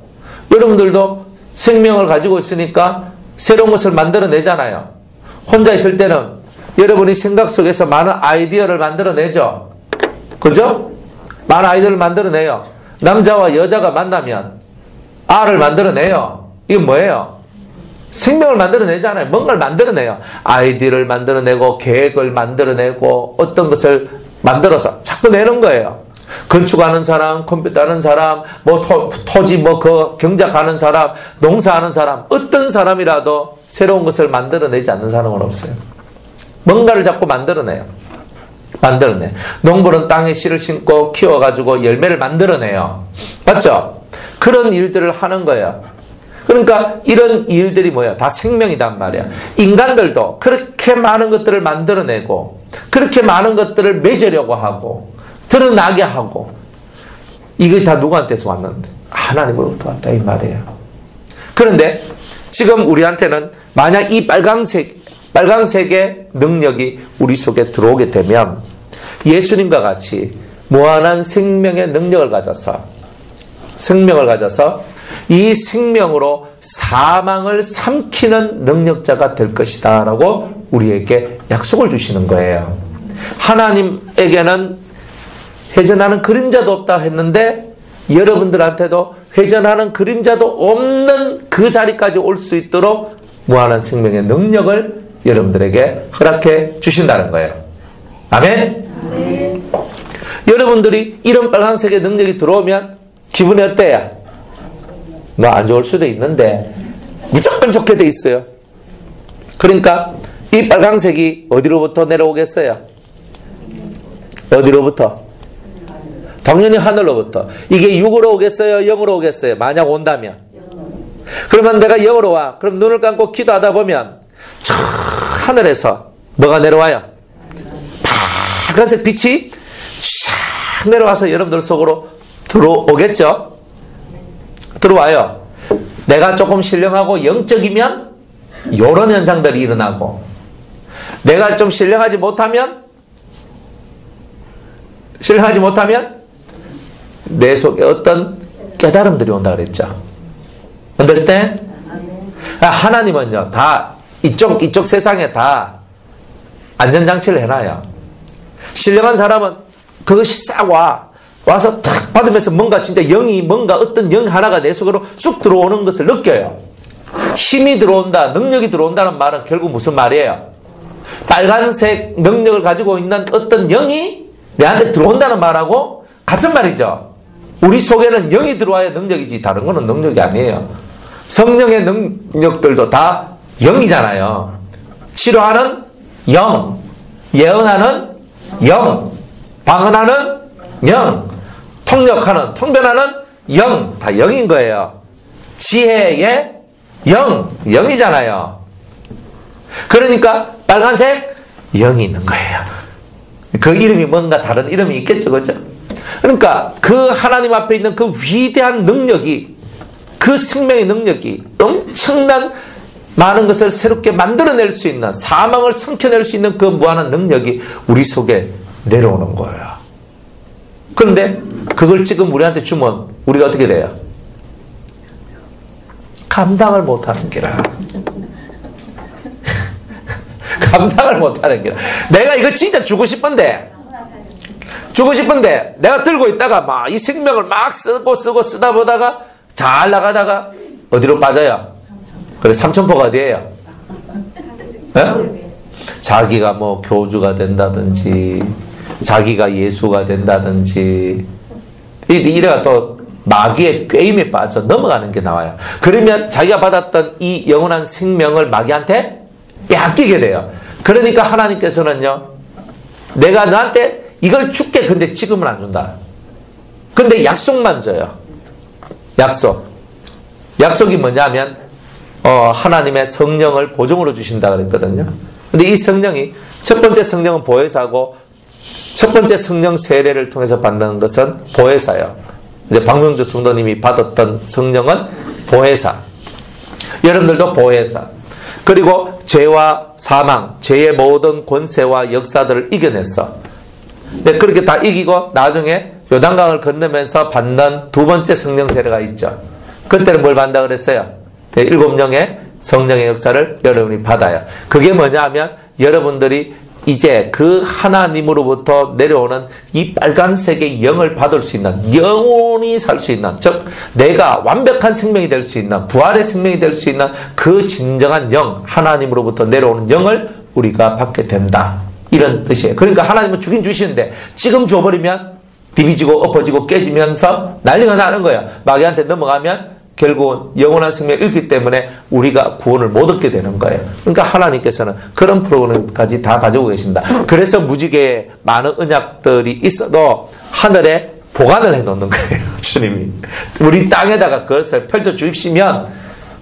S1: 여러분들도 생명을 가지고 있으니까 새로운 것을 만들어내잖아요. 혼자 있을 때는 여러분이 생각 속에서 많은 아이디어를 만들어내죠. 그죠? 많은 아이디어를 만들어내요. 남자와 여자가 만나면 알을 만들어내요. 이게 뭐예요? 생명을 만들어내잖아요. 뭔가를 만들어내요. 아이디어를 만들어내고 계획을 만들어내고 어떤 것을 만들어서 자꾸 내는 거예요. 건축하는 사람, 컴퓨터 하는 사람, 뭐 토지 그 경작하는 사람, 농사하는 사람, 어떤 사람이라도 새로운 것을 만들어내지 않는 사람은 없어요. 뭔가를 자꾸 만들어내요. 만들어내. 농부는 땅에 씨를 심고 키워가지고 열매를 만들어내요. 맞죠? 그런 일들을 하는 거예요. 그러니까 이런 일들이 뭐야? 다 생명이단 말이야. 인간들도 그렇게 많은 것들을 만들어내고 그렇게 많은 것들을 맺으려고 하고 드러나게 하고, 이게 다 누구한테서 왔는데? 하나님으로부터 왔다 이 말이에요. 그런데 지금 우리한테는 만약 이 빨강색의 능력이 우리 속에 들어오게 되면 예수님과 같이 무한한 생명의 능력을 가져서 이 생명으로 사망을 삼키는 능력자가 될 것이다 라고 우리에게 약속을 주시는 거예요. 하나님에게는 회전하는 그림자도 없다 했는데 여러분들한테도 회전하는 그림자도 없는 그 자리까지 올 수 있도록 무한한 생명의 능력을 여러분들에게 허락해 주신다는 거예요. 아멘?
S2: 네.
S1: 여러분들이 이런 빨간색의 능력이 들어오면 기분이 어때요? 뭐 안 좋을 수도 있는데 무조건 좋게 돼 있어요. 그러니까 이 빨간색이 어디로부터 내려오겠어요? 어디로부터? 당연히 하늘로부터. 이게 6으로 오겠어요? 0으로 오겠어요? 만약 온다면. 그러면 내가 0으로 와. 그럼 눈을 감고 기도하다 보면 저 하늘에서 뭐가 내려와요? 빨간색 빛이 샥 내려와서 여러분들 속으로 들어오겠죠? 들어와요. 내가 조금 신령하고 영적이면 이런 현상들이 일어나고, 내가 좀 신령하지 못하면 내 속에 어떤 깨달음들이 온다 그랬죠. Understand? 하나님은요, 다 이쪽 세상에 다 안전장치를 해놔요. 신령한 사람은 그것이 싹 와서 탁 받으면서 뭔가 진짜 뭔가 어떤 영 하나가 내 속으로 쑥 들어오는 것을 느껴요. 힘이 들어온다, 능력이 들어온다는 말은 결국 무슨 말이에요? 빨간색 능력을 가지고 있는 어떤 영이 내한테 들어온다는 말하고 같은 말이죠. 우리 속에는 영이 들어와야 능력이지 다른 거는 능력이 아니에요. 성령의 능력들도 다 영이잖아요. 치료하는 영, 예언하는 영, 방언하는 영, 통역하는, 통변하는 영, 다 영인 거예요. 지혜의 영이잖아요. 그러니까 빨간색 영이 있는 거예요. 그 이름이 뭔가 다른 이름이 있겠죠, 그죠? 그러니까 그 하나님 앞에 있는 그 위대한 능력이, 그 생명의 능력이 엄청난 많은 것을 새롭게 만들어낼 수 있는, 사망을 삼켜낼 수 있는 그 무한한 능력이 우리 속에 내려오는 거예요. 그런데 그걸 지금 우리한테 주면 우리가 어떻게 돼요? 감당을 못하는 게라. 감당을 못하는 게라. 내가 이거 진짜 주고 싶은데 내가 들고 있다가 막 이 생명을 막 쓰다 보다가 잘 나가다가 어디로 빠져요? 그래, 삼천포가 어디예요? 네? 자기가 뭐 교주가 된다든지 자기가 예수가 된다든지 이래가 또 마귀의 꾀임에 빠져 넘어가는 게 나와요. 그러면 자기가 받았던 이 영원한 생명을 마귀한테 뺏기게 돼요. 그러니까 하나님께서는요, 내가 너한테 이걸 줄게. 근데 지금은 안 준다. 근데 약속만 줘요. 약속이 뭐냐면 하나님의 성령을 보증으로 주신다 그랬거든요. 근데 이 성령이, 첫 번째 성령은 보혜사고, 첫 번째 성령 세례를 통해서 받는 것은 보혜사예요. 이제 박명주 성도님이 받았던 성령은 보혜사. 여러분들도 보혜사. 그리고 죄와 사망, 죄의 모든 권세와 역사들을 이겨냈어. 네, 그렇게 다 이기고 나중에 요단강을 건너면서 받는 두 번째 성령 세례가 있죠. 그때는 뭘 받는다 그랬어요? 네, 7명의 성령의 역사를 여러분이 받아요. 그게 뭐냐 하면 여러분들이 이제 그 하나님으로부터 내려오는 이 빨간색의 영을 받을 수 있는, 영원히 살 수 있는, 즉 내가 완벽한 생명이 될 수 있는, 부활의 생명이 될 수 있는 그 진정한 영, 하나님으로부터 내려오는 영을 우리가 받게 된다, 이런 뜻이에요. 그러니까 하나님은 주긴 주시는데 지금 줘버리면 디비지고 엎어지고 깨지면서 난리가 나는 거예요. 마귀한테 넘어가면 결국은 영원한 생명을 잃기 때문에 우리가 구원을 못 얻게 되는 거예요. 그러니까 하나님께서는 그런 프로그램까지 다 가지고 계신다. 그래서 무지개에 많은 언약들이 있어도 하늘에 보관을 해놓는 거예요. 주님이. 우리 땅에다가 그것을 펼쳐 주십시면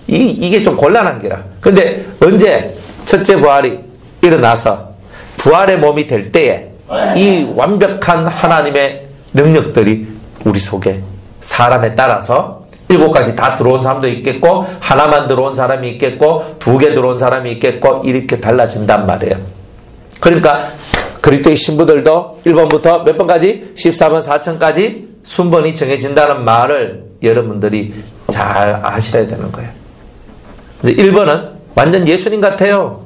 S1: 이게 좀 곤란한 게라. 근데 언제 첫째 부활이 일어나서 부활의 몸이 될 때에 이 완벽한 하나님의 능력들이 우리 속에 사람에 따라서 7가지 다 들어온 사람도 있겠고, 하나만 들어온 사람이 있겠고, 2개 들어온 사람이 있겠고, 이렇게 달라진단 말이에요. 그러니까 그리스도의 신부들도 1번부터 몇 번까지? 14번 4천까지 순번이 정해진다는 말을 여러분들이 잘 아셔야 되는 거예요. 그래서 1번은 완전 예수님 같아요.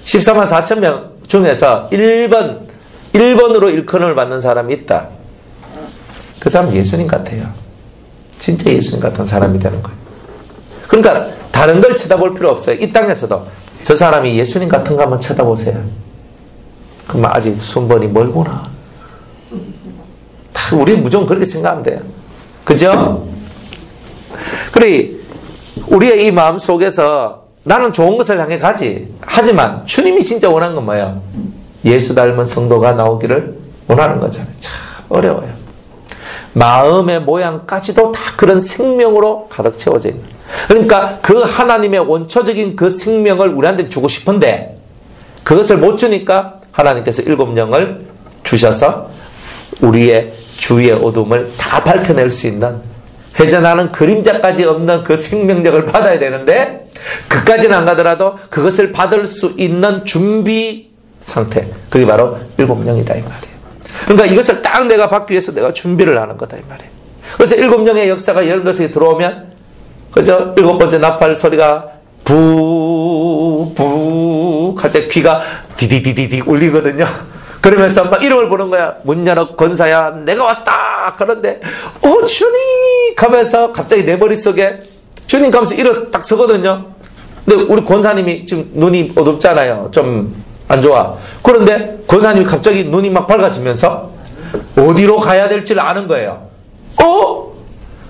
S1: 14만 4천 명 중에서 1번으로 일컬음을 받는 사람이 있다. 그 사람은 예수님 같아요. 진짜 예수님 같은 사람이 되는 거예요. 그러니까 다른 걸 쳐다볼 필요 없어요. 이 땅에서도 저 사람이 예수님 같은가 한번 쳐다보세요. 그러면 아직 순번이 멀구나. 다 우리 무조건 그렇게 생각하면 돼요. 그죠? 그래 우리의 이 마음 속에서 나는 좋은 것을 향해 가지. 하지만 주님이 진짜 원하는 건 뭐예요? 예수 닮은 성도가 나오기를 원하는 거잖아요. 참 어려워요. 마음의 모양까지도 다 그런 생명으로 가득 채워져 있는. 그러니까 그 하나님의 원초적인 그 생명을 우리한테 주고 싶은데 그것을 못 주니까 하나님께서 7영을 주셔서 우리의 주위의 어둠을 다 밝혀낼 수 있는, 회전하는 그림자까지 없는 그 생명력을 받아야 되는데 그까지는 안 가더라도 그것을 받을 수 있는 준비 상태, 그게 바로 7영이다 이 말이에요. 그러니까 이것을 딱 내가 받기 위해서 내가 준비를 하는 거다 이 말이에요. 그래서 7영의 역사가 12것이 들어오면 그죠? 7번째 나팔 소리가 부부 할 때 귀가 디디디디디 울리거든요. 그러면서 막 이름을 부르는 거야. 문 열어 권사야 내가 왔다. 그런데 주님 하면서 갑자기 내 머릿속에 주님 하면서 일어 딱 서거든요. 근데 우리 권사님이 지금 눈이 어둡잖아요. 좀 안 좋아. 그런데 권사님이 갑자기 눈이 막 밝아지면서 어디로 가야 될지를 아는 거예요.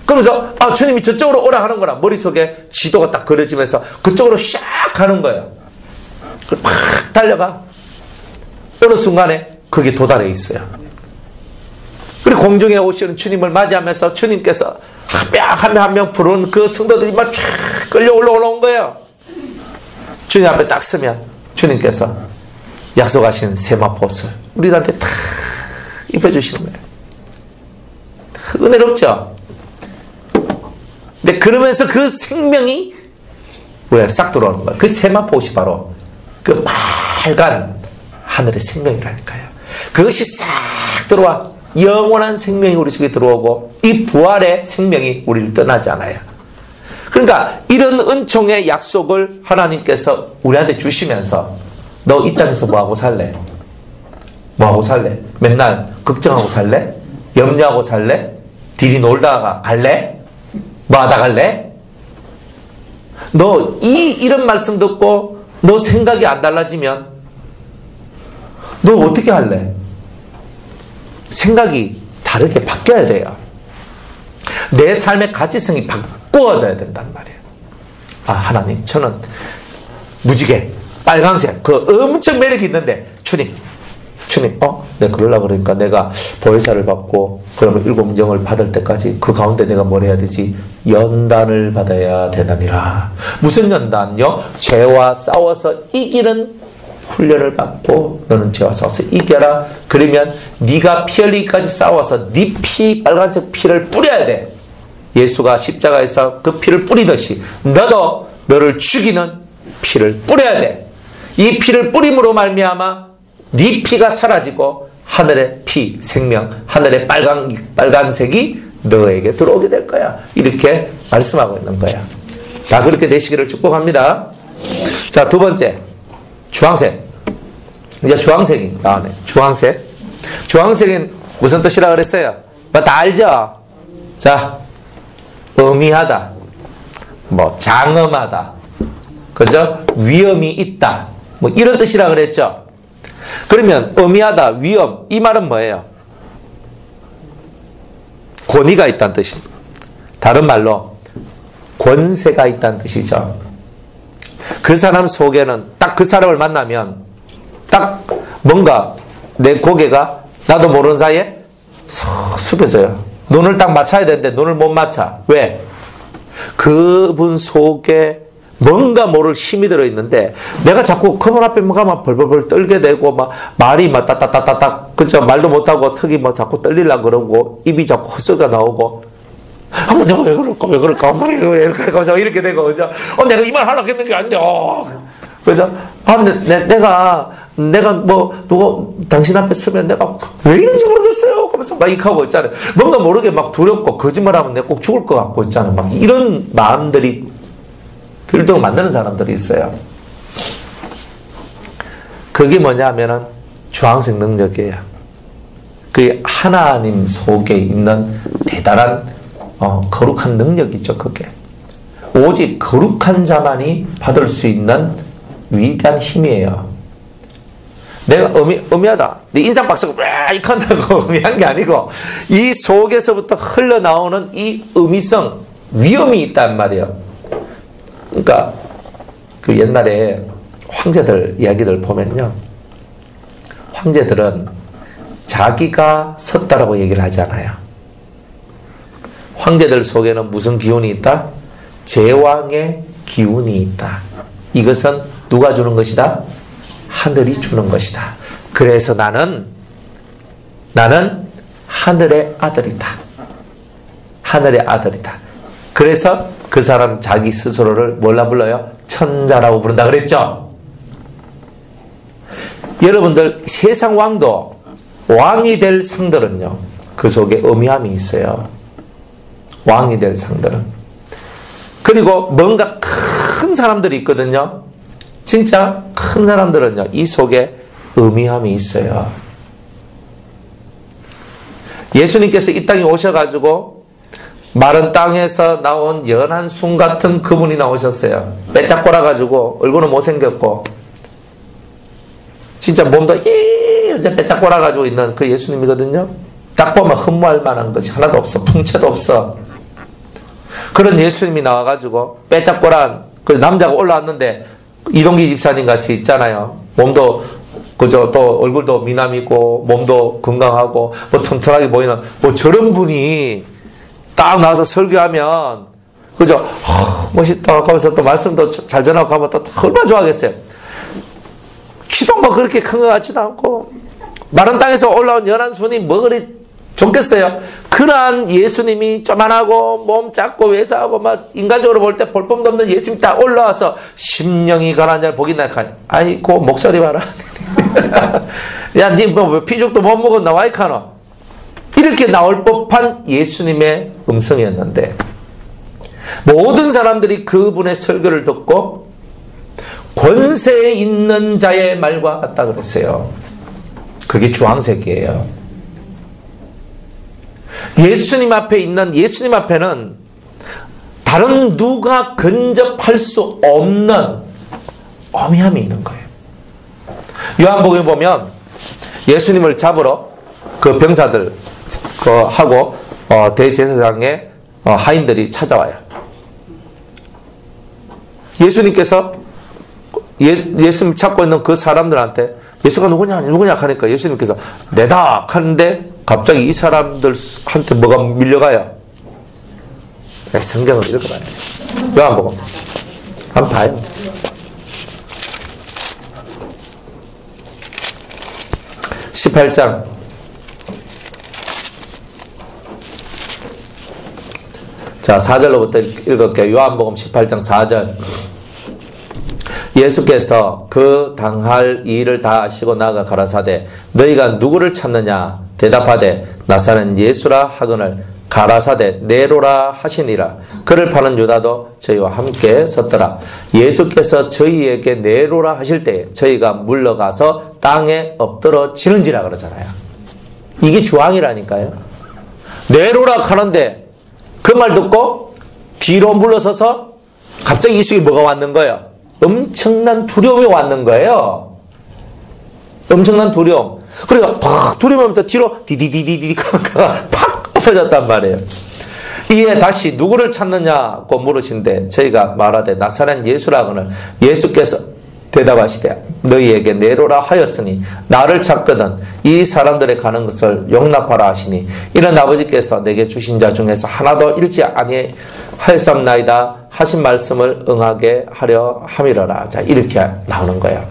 S1: 그러면서 주님이 저쪽으로 오라 하는 거라. 머릿속에 지도가 딱 그려지면서 그쪽으로 샥 가는 거예요. 막 달려가. 어느 순간에 거기에 도달해 있어요. 그리고 공중에 오시는 주님을 맞이하면서 주님께서 한 명 한 명 부르는 그 성도들이 막 쫙 끌려 올라온 거예요. 주님 앞에 딱 서면 주님께서 약속하신 세마포옷을 우리한테 탁 입혀주시는 거예요. 은혜롭죠? 근데 그러면서 그 생명이 왜 싹 들어오는 거예요. 그 세마포옷이 바로 그 빨간 하늘의 생명이라니까요. 그것이 싹 들어와 영원한 생명이 우리 속에 들어오고 이 부활의 생명이 우리를 떠나지 않아요. 그러니까 이런 은총의 약속을 하나님께서 우리한테 주시면서 너 이 땅에서 뭐하고 살래? 뭐하고 살래? 맨날 걱정하고 살래? 염려하고 살래? 딜이 놀다가 갈래? 뭐 하다 갈래? 너 이런 말씀 듣고 너 생각이 안 달라지면 너 어떻게 할래? 생각이 다르게 바뀌어야 돼요. 내 삶의 가치성이 바꾸어져야 된단 말이에요. 하나님 저는 무지개 빨강색 그 엄청 매력이 있는데 주님 내가 그러려고 그러니까 내가 보혜사를 받고 그러면 7영을 받을 때까지 그 가운데 내가 뭘 해야 되지? 연단을 받아야 되나니라. 무슨 연단요? 죄와 싸워서 이기는 훈련을 받고 너는 죄와 싸워서 이겨라. 그러면 네가 피 흘리기까지 싸워서 네 피, 빨간색 피를 뿌려야 돼. 예수가 십자가에서 그 피를 뿌리듯이 너도 너를 죽이는 피를 뿌려야 돼. 이 피를 뿌림으로 말미암아 네 피가 사라지고 하늘의 피, 생명, 하늘의 빨간색이 너에게 들어오게 될 거야. 이렇게 말씀하고 있는 거야. 다 그렇게 되시기를 축복합니다. 자, 두 번째 주황색. 이제 주황색이 나오네. 주황색. 주황색은 무슨 뜻이라 그랬어요? 다 알죠? 자, 의미하다, 장엄하다, 그죠? 위험이 있다, 이런 뜻이라 그랬죠? 그러면 의미하다, 위험, 이 말은 뭐예요? 권위가 있다는 뜻이죠. 다른 말로 권세가 있다는 뜻이죠. 그 사람 속에는 딱 그 사람을 만나면 딱 뭔가 내 고개가 나도 모르는 사이에 숙여져요. 눈을 딱 맞춰야 되는데 눈을 못 맞춰. 왜? 그분 속에 뭔가 모를 힘이 들어있는데 내가 자꾸 그분 앞에 가면 벌벌벌 떨게 되고 말이 따따따따따 그죠? 말도 못하고 턱이 자꾸 떨리려고 그러고 입이 자꾸 헛소리가 나오고 내가 왜 그럴까 왜 이렇게 되고 그죠? 내가 이 말 하려고 했는 게 아닌데 그죠? 내가 누가 당신 앞에 서면 내가 왜 이런지 모르겠어요. 그러면서 막 이렇게 있잖아요. 뭔가 모르게 두렵고 거짓말하면 내가 꼭 죽을 것 같고 있잖아요. 이런 마음들이 들도록 만드는 사람들이 있어요. 그게 뭐냐면은 주황색 능력이에요. 그 하나님 속에 있는 대단한 거룩한 능력이죠. 그게 오직 거룩한 자만이 받을 수 있는 위대한 힘이에요. 내가 음미하다 내 인상 박수가 와 이렇게 한다고 음미한 게 아니고 이 속에서부터 흘러나오는 이 음이성 위엄이 있단 말이에요. 그러니까 그 옛날에 황제들 이야기들 보면요, 황제들은 자기가 섰다라고 얘기를 하잖아요. 황제들 속에는 무슨 기운이 있다? 제왕의 기운이 있다. 이것은 누가 주는 것이다? 하늘이 주는 것이다. 그래서 나는 하늘의 아들이다. 하늘의 아들이다. 그래서 그 사람 자기 스스로를 뭘라 불러요? 천자라고 부른다 그랬죠? 여러분들 세상 왕도 왕이 될 상들은요, 그 속에 의미함이 있어요. 왕이 될 상들은. 그리고 뭔가 큰 사람들이 있거든요. 진짜 큰 사람들은요, 이 속에 의미함이 있어요. 예수님께서 이 땅에 오셔가지고 마른 땅에서 나온 연한 순 같은 그분이 나오셨어요. 빼짝 골아가지고 얼굴은 못생겼고 진짜 몸도 이제 빼짝 골아가지고 있는 그 예수님이거든요. 딱 보면 흠모할 만한 것이 하나도 없어. 풍채도 없어. 그런 예수님이 나와가지고 빼짝 골한 그 남자가 올라왔는데 이동기 집사님 같이 있잖아요. 몸도 그죠, 또 얼굴도 미남이고 몸도 건강하고 뭐 튼튼하게 보이는 뭐 저런 분이 딱 나와서 설교하면 그죠, 멋있다 하면서 또 말씀도 잘 전하고 하면 또 얼마나 좋아하겠어요. 키도 뭐 그렇게 큰 것 같지도 않고 마른 땅에서 올라온 연한 순이 뭐 그리 좋겠어요. 그러한 예수님이 쪼만하고 몸 작고 왜소하고 막 인간적으로 볼 때 볼품도 없는 예수님이 딱 올라와서 심령이 가라앉은 자를 복이나 하니 아이고 목소리 봐라. 야 니 뭐 피죽도 못 먹었나 와이카노. 이렇게 나올 법한 예수님의 음성이었는데 모든 사람들이 그분의 설교를 듣고 권세 있는 자의 말과 같다 그랬어요. 그게 주황색이에요. 예수님 앞에 있는, 예수님 앞에는 다른 누가 근접할 수 없는 어미함이 있는 거예요. 요한복음에 보면 예수님을 잡으러 그 병사들 하고 대제사장의 하인들이 찾아와요. 예수님께서 예수님 찾고 있는 그 사람들한테 예수가 누구냐 하니까 예수님께서 내다 하는데 갑자기 이 사람들한테 뭐가 밀려가요? 성경을 읽어봐요. 요한복음 한번 봐요. (18장) 자 4절로부터 읽을게요. 요한복음 18장 4절. 예수께서 그 당할 일을 다 아시고 나가 가라사대 너희가 누구를 찾느냐 대답하되 나사렛 예수라 하거늘 가라사대 네로라 하시니라. 그를 파는 유다도 저희와 함께 섰더라. 예수께서 저희에게 네로라 하실 때 저희가 물러가서 땅에 엎드러지는지라 그러잖아요. 이게 주왕이라니까요. 네로라 하는데 그 말 듣고 뒤로 물러서서 갑자기 이 속에 뭐가 왔는 거예요? 엄청난 두려움이 왔는 거예요. 엄청난 두려움. 그러니까 팍 두려움하면서 뒤로 디디디디디 팍 엎어졌단 말이에요. 이에 다시 누구를 찾느냐고 물으신데 저희가 말하되 나사렛 예수라거늘 예수께서 대답하시되 너희에게 내로라 하였으니 나를 찾거든 이 사람들의 가는 것을 용납하라 하시니 이는 아버지께서 내게 주신 자 중에서 하나도 잃지 아니하였사옵나이다 하신 말씀을 응하게 하려 함이러라. 자 이렇게 나오는 거예요.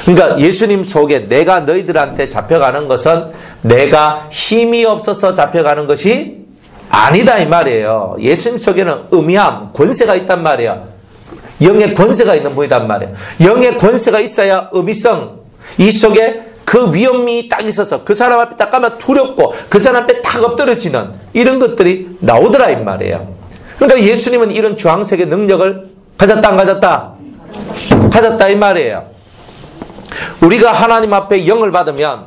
S1: 그러니까 예수님 속에 내가 너희들한테 잡혀가는 것은 내가 힘이 없어서 잡혀가는 것이 아니다 이 말이에요. 예수님 속에는 음이함, 권세가 있단 말이에요. 영의 권세가 있는 분이단 말이에요. 영의 권세가 있어야 음이성, 이 속에 그 위험이 딱 있어서 그 사람 앞에 딱 가면 두렵고 그 사람 앞에 탁 엎드려지는 이런 것들이 나오더라 이 말이에요. 그러니까 예수님은 이런 주황색의 능력을 가졌다 안 가졌다? 가졌다 이 말이에요. 우리가 하나님 앞에 영을 받으면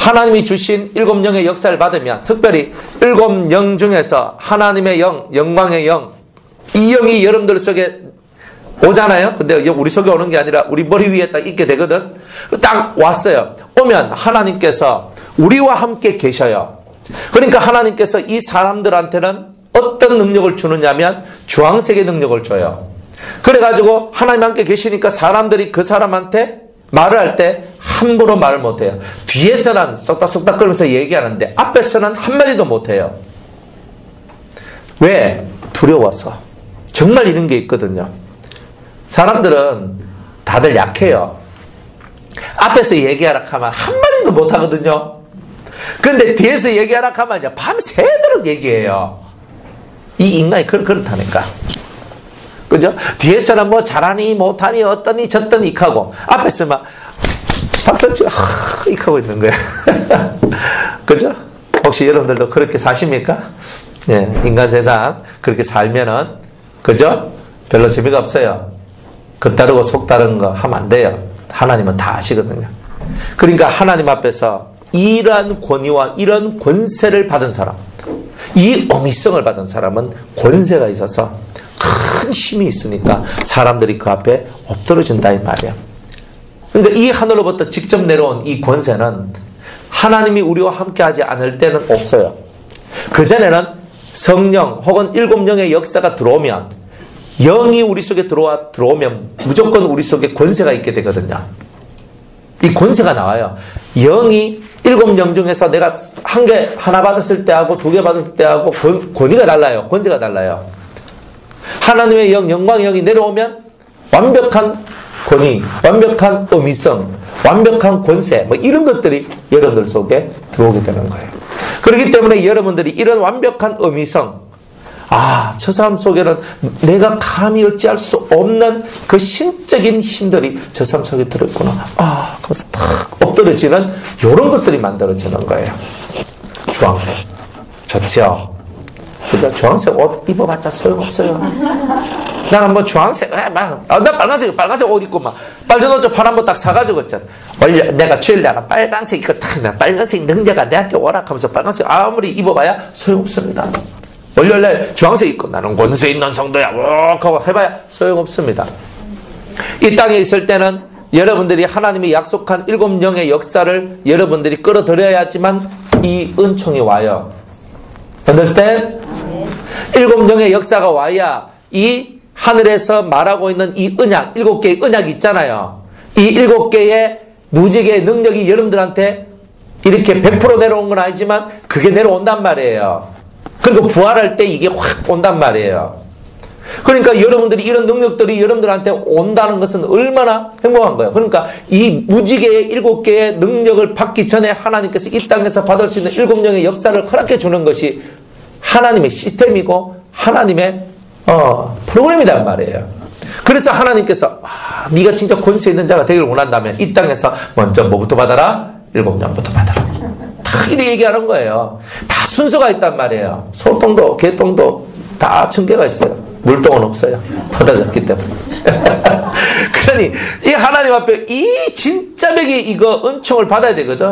S1: 하나님이 주신 7영의 역사를 받으면 특별히 7영 중에서 하나님의 영, 영광의 영, 이 영이 여러분들 속에 오잖아요. 근데 우리 속에 오는 게 아니라 우리 머리 위에 딱 있게 되거든. 딱 왔어요. 오면 하나님께서 우리와 함께 계셔요. 그러니까 하나님께서 이 사람들한테는 어떤 능력을 주느냐면 주황색의 능력을 줘요. 그래가지고 하나님 함께 계시니까 사람들이 그 사람한테 말을 할 때 함부로 말을 못해요. 뒤에서는 쏙닥쏙닥 거리면서 얘기하는데 앞에서는 한마디도 못해요. 왜? 두려워서. 정말 이런 게 있거든요. 사람들은 다들 약해요. 앞에서 얘기하라 하면 한마디도 못하거든요. 근데 뒤에서 얘기하라 하면 밤새도록 얘기해요. 이 인간이 그렇다니까. 그죠? 뒤에서는 뭐 잘하니 못하니 어떠니 저떠니 이하고 앞에서 막 박수치고 이하고 있는 거예요. 그죠? 혹시 여러분들도 그렇게 사십니까? 예, 인간 세상 그렇게 살면은 그죠? 별로 재미가 없어요. 겉다르고 속다른 거 하면 안 돼요. 하나님은 다 아시거든요. 그러니까 하나님 앞에서 이러한 권위와 이런 권세를 받은 사람, 이 어미성을 받은 사람은 권세가 있어서 큰 힘이 있으니까 사람들이 그 앞에 엎드러진다 이 말이에요. 그러니까 이 하늘로부터 직접 내려온 이 권세는 하나님이 우리와 함께하지 않을 때는 없어요. 그전에는 성령 혹은 7영의 역사가 들어오면 영이 우리 속에 들어오면 무조건 우리 속에 권세가 있게 되거든요. 이 권세가 나와요. 영이 7영 중에서 내가 하나 받았을 때하고 2개 받았을 때하고 권위가 달라요. 권세가 달라요. 하나님의 영, 영광의 영이 내려오면 완벽한 권위, 완벽한 어미성, 완벽한 권세, 뭐 이런 것들이 여러분들 속에 들어오게 되는 거예요. 그렇기 때문에 여러분들이 이런 완벽한 어미성, 저 사람 속에는 내가 감히 어찌할 수 없는 그 신적인 힘들이 저 사람 속에 들어있구나. 그래서 탁 엎드려지는 이런 것들이 만들어지는 거예요. 주황색. 좋죠? 그죠? 주황색 옷 입어봤자 소용없어요. 나는 뭐 주황색, 나 빨간색 옷 입고 막, 빨간 옷 좀 파란 거 딱 사가지고 있잖아. 원래 내가 주일 내가 빨간색 이거 탁, 빨간색 능자가 내한테 오락하면서 빨간색 아무리 입어봐야 소용없습니다. 원래 주황색 입고 나는 권세 있는 성도야. 하고 해봐야 소용없습니다. 이 땅에 있을 때는 여러분들이 하나님이 약속한 7영의 역사를 여러분들이 끌어들여야지만 이 은총이 와요. understand? 7영의 역사가 와야 이 하늘에서 말하고 있는 이 언약, 7개의 언약이 있잖아요. 이 7개의 무지개의 능력이 여러분들한테 이렇게 100% 내려온 건 아니지만 그게 내려온단 말이에요. 그리고 부활할 때 이게 확 온단 말이에요. 그러니까 여러분들이 이런 능력들이 여러분들한테 온다는 것은 얼마나 행복한 거예요. 그러니까 이 무지개의 7개의 능력을 받기 전에 하나님께서 이 땅에서 받을 수 있는 7영의 역사를 허락해 주는 것이 하나님의 시스템이고 하나님의 프로그램이란 말이에요. 그래서 하나님께서 네가 진짜 권세 있는 자가 되기를 원한다면 이 땅에서 먼저 뭐부터 받아라? 7영부터 받아라. 다 이렇게 얘기하는 거예요. 다 순서가 있단 말이에요. 소똥도 개똥도 다 층계가 있어요. 물똥은 없어요. 퍼달렸기 때문에. 그러니 이 하나님 앞에 이 진짜 백이 이거 은총을 받아야 되거든.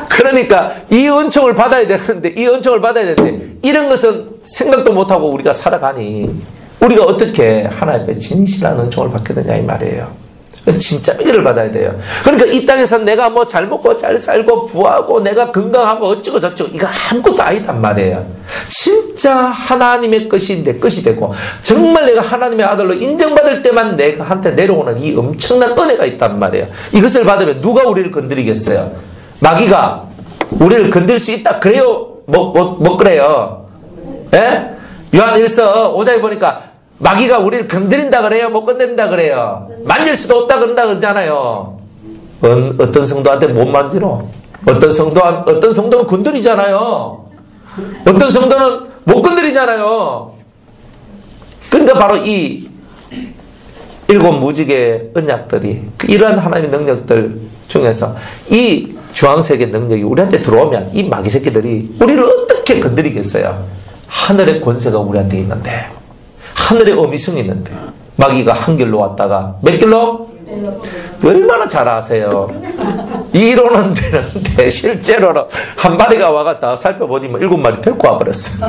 S1: 그러니까 이 은총을 받아야 되는데 이런 것은 생각도 못하고 우리가 살아가니 우리가 어떻게 하나님의 진실한 은총을 받게 되냐 이 말이에요. 진짜 위기를 받아야 돼요. 그러니까 이 땅에서 내가 뭐 잘 먹고 잘 살고 부하고 내가 건강하고 어쩌고 저쩌고 이거 아무것도 아니단 말이에요. 진짜 하나님의 것이 내 것이 되고 정말 내가 하나님의 아들로 인정받을 때만 내가 한테 내려오는 이 엄청난 은혜가 있단 말이에요. 이것을 받으면 누가 우리를 건드리겠어요? 마귀가 우리를 건드릴 수 있다 그래요? 뭐 그래요? 예? 요한 1서 5장에 보니까 마귀가 우리를 건드린다 그래요? 못 건드린다 그래요? 만질 수도 없다 그런다 그러잖아요. 어떤 성도한테 못 만지노? 어떤 성도는 건드리잖아요. 어떤 성도는 못 건드리잖아요. 그러니까 바로 이 7 무지개의 언약들이 이러한 하나님의 능력들 중에서 이 주황색의 능력이 우리한테 들어오면 이 마귀 새끼들이 우리를 어떻게 건드리겠어요? 하늘의 권세가 우리한테 있는데 하늘의 어미성이 있는데 마귀가 한 길로 왔다가 몇 길로? 얼마나 잘 아세요. 이론은 되는데 실제로는 한 마리가 와갖다 살펴보니 뭐 7마리 데리고 와버렸어.